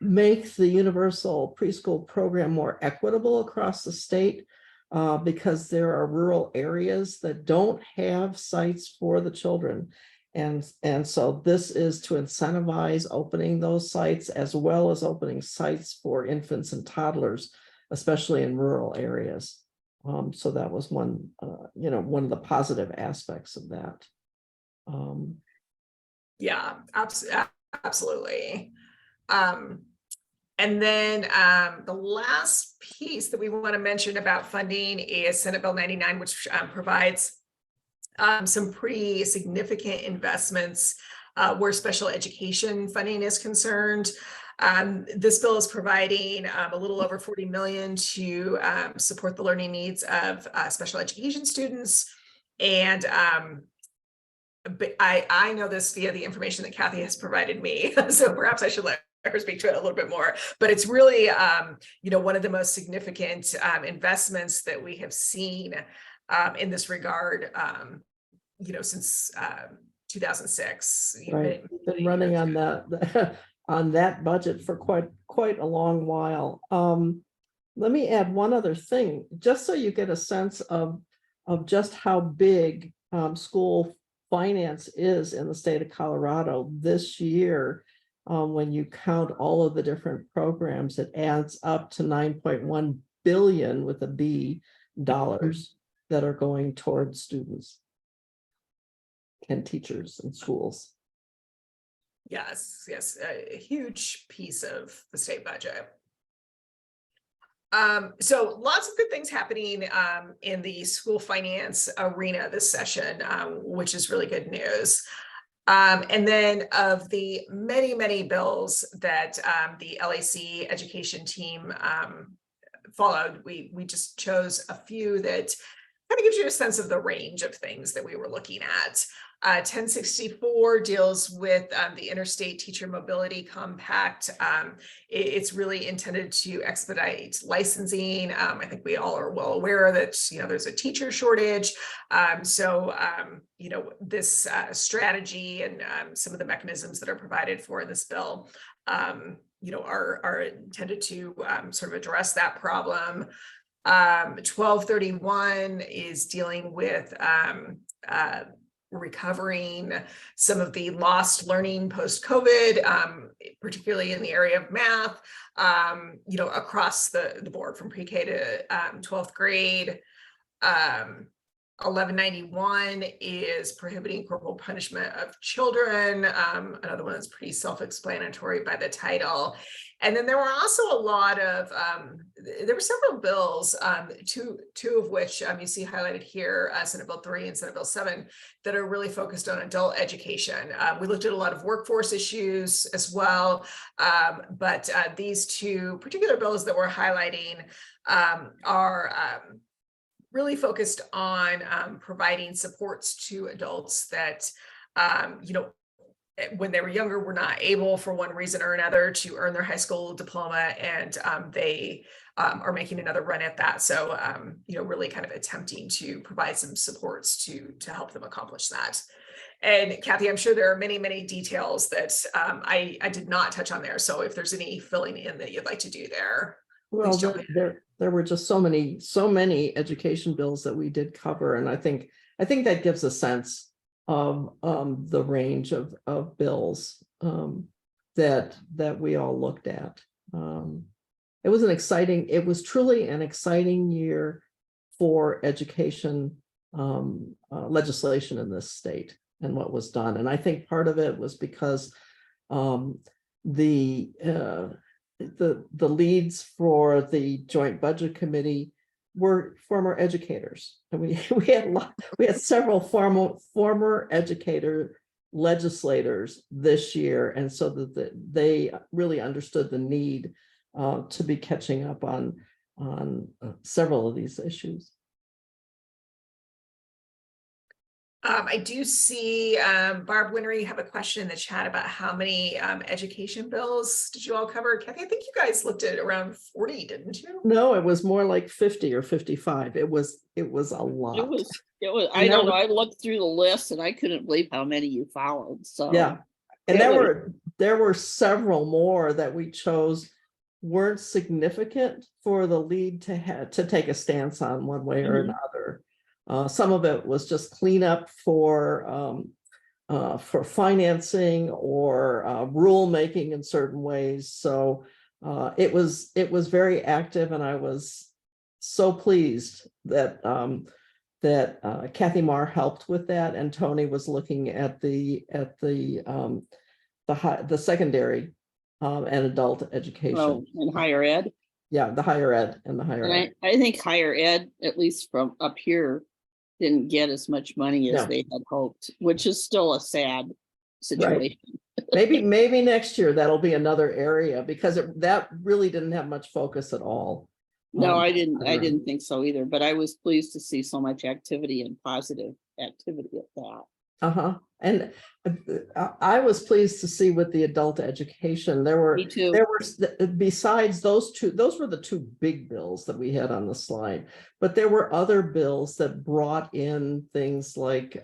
[SPEAKER 2] make the universal preschool program more equitable across the state, because there are rural areas that don't have sites for the children. And so this is to incentivize opening those sites as well as opening sites for infants and toddlers, especially in rural areas. So that was one of the positive aspects of that.
[SPEAKER 1] Yeah, absolutely. And then the last piece that we want to mention about funding is Senate Bill 99, which provides some pretty significant investments where special education funding is concerned. This bill is providing a little over $40 million to support the learning needs of special education students. And but I know this via the information that Kathy has provided me, so perhaps I should let her speak to it a little bit more. But it's really, one of the most significant investments that we have seen in this regard, since 2006.
[SPEAKER 2] Right, been running on that on that budget for quite a long while. Let me add one other thing, just so you get a sense of just how big school finance is in the state of Colorado this year. When you count all of the different programs, it adds up to $9.1 billion with a B dollars that are going towards students and teachers and schools.
[SPEAKER 1] Yes, a huge piece of the state budget. So lots of good things happening in the school finance arena this session, which is really good news. And then of the many, many bills that the LAC education team followed, we just chose a few that kind of gives you a sense of the range of things that we were looking at. 1064 deals with the Interstate Teacher Mobility Compact. It's really intended to expedite licensing. I think we all are well aware that there's a teacher shortage. This strategy and some of the mechanisms that are provided for in this bill, are intended to sort of address that problem. 1231 is dealing with recovering some of the lost learning post-COVID, particularly in the area of math, across the board from pre-K to 12th grade. 1191 is prohibiting corporal punishment of children. Another one that's pretty self-explanatory by the title. And then there were also a lot of, there were several bills, two of which you see highlighted here, Senate Bill 3 and Senate Bill 7, that are really focused on adult education. We looked at a lot of workforce issues as well, but these two particular bills that we're highlighting are really focused on providing supports to adults that, when they were younger, were not able for one reason or another to earn their high school diploma, and they are making another run at that. So, really kind of attempting to provide some supports to help them accomplish that. And Kathy, I'm sure there are many, many details that I did not touch on there. So if there's any filling in that you'd like to do there,
[SPEAKER 2] Well,
[SPEAKER 1] jump in.
[SPEAKER 2] there were just so many education bills that we did cover, and I think that gives a sense of the range of bills that we all looked at. It was truly an exciting year for education legislation in this state and what was done. And I think part of it was because the leads for the Joint Budget Committee were former educators, and we had several former educator legislators this year, and so that they really understood the need to be catching up on several of these issues.
[SPEAKER 1] I do see Barb Winnery have a question in the chat about how many education bills did you all cover? Kathy, I think you guys looked at around 40, didn't you?
[SPEAKER 2] No, it was more like 50 or 55. It was a lot.
[SPEAKER 5] It was, I don't know. I looked through the list and I couldn't believe how many you followed. So
[SPEAKER 2] yeah. And there were several more that we chose weren't significant for the lead to take a stance on one way or another. Some of it was just cleanup for financing or rule making in certain ways. So it was very active, and I was so pleased that Kathy Marr helped with that, and Tony was looking at the secondary and adult education.
[SPEAKER 5] And higher ed.
[SPEAKER 2] Yeah, the higher ed and the higher ed.
[SPEAKER 5] I think higher ed, at least from up here, didn't get as much money as they had hoped, which is still a sad situation.
[SPEAKER 2] Right. maybe next year that'll be another area, because that really didn't have much focus at all.
[SPEAKER 5] No, I didn't think so either, but I was pleased to see so much activity and positive activity at that.
[SPEAKER 2] And I was pleased to see with the adult education,
[SPEAKER 5] Me too.
[SPEAKER 2] Besides those two, those were the two big bills that we had on the slide, but there were other bills that brought in things like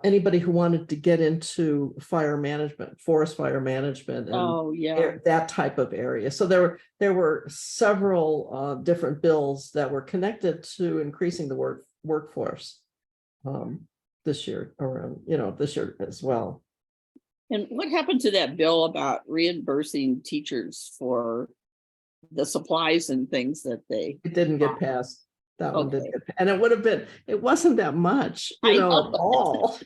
[SPEAKER 2] anybody who wanted to get into fire management, forest fire management, and that type of area. So there were several different bills that were connected to increasing the workforce this year, around this year as well.
[SPEAKER 5] And what happened to that bill about reimbursing teachers for the supplies and things that they?
[SPEAKER 2] It didn't get passed. That one didn't get passed. And it wasn't that much, at all.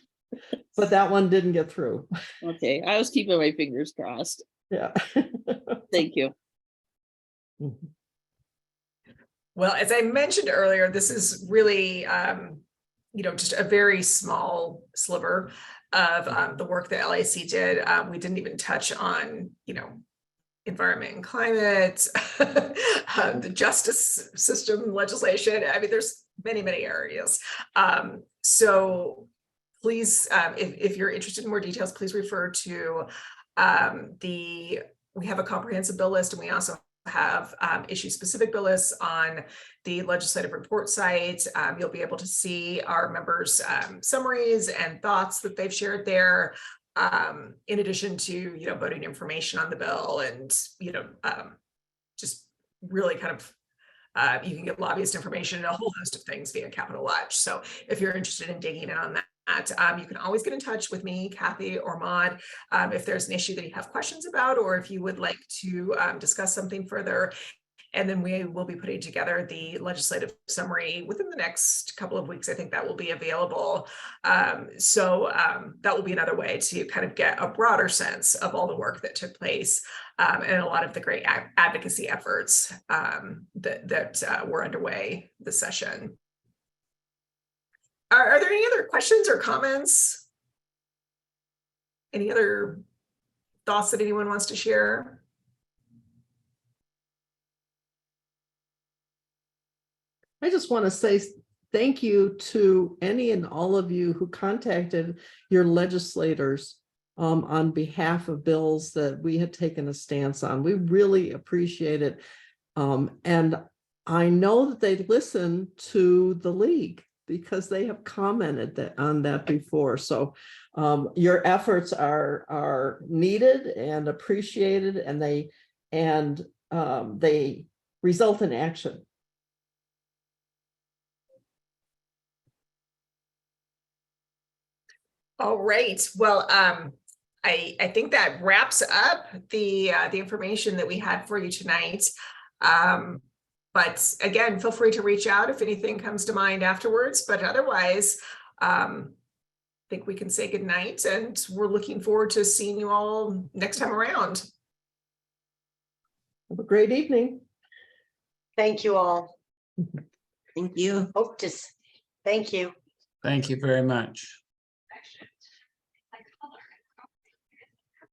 [SPEAKER 2] But that one didn't get through.
[SPEAKER 5] Okay, I was keeping my fingers crossed.
[SPEAKER 2] Yeah.
[SPEAKER 5] Thank you.
[SPEAKER 1] Well, as I mentioned earlier, this is really just a very small sliver of the work that LAC did. We didn't even touch on, environment and climate, the justice system legislation. I mean, there's many, many areas. So please, if you're interested in more details, please refer to we have a comprehensive bill list, and we also have issue-specific bill lists on the legislative report site. You'll be able to see our members' summaries and thoughts that they've shared there, in addition to voting information on the bill, and just really kind of you can get lobbyist information and a whole host of things via Capital Watch. So if you're interested in digging in on that, you can always get in touch with me, Kathy, or Maud, if there's an issue that you have questions about, or if you would like to discuss something further. And then we will be putting together the legislative summary within the next couple of weeks. I think that will be available. So that will be another way to kind of get a broader sense of all the work that took place, and a lot of the great advocacy efforts that were underway this session. Are there any other questions or comments? Any other thoughts that anyone wants to share?
[SPEAKER 2] I just want to say thank you to any and all of you who contacted your legislators on behalf of bills that we had taken a stance on. We really appreciate it. And I know that they listen to the league because they have commented on that before. So your efforts are needed and appreciated, and they result in action.
[SPEAKER 1] All right. Well, I think that wraps up the information that we had for you tonight. But again, feel free to reach out if anything comes to mind afterwards. But otherwise, I think we can say good night, and we're looking forward to seeing you all next time around.
[SPEAKER 2] Have a great evening.
[SPEAKER 3] Thank you all.
[SPEAKER 6] Thank you.
[SPEAKER 3] Thank you.
[SPEAKER 7] Thank you very much.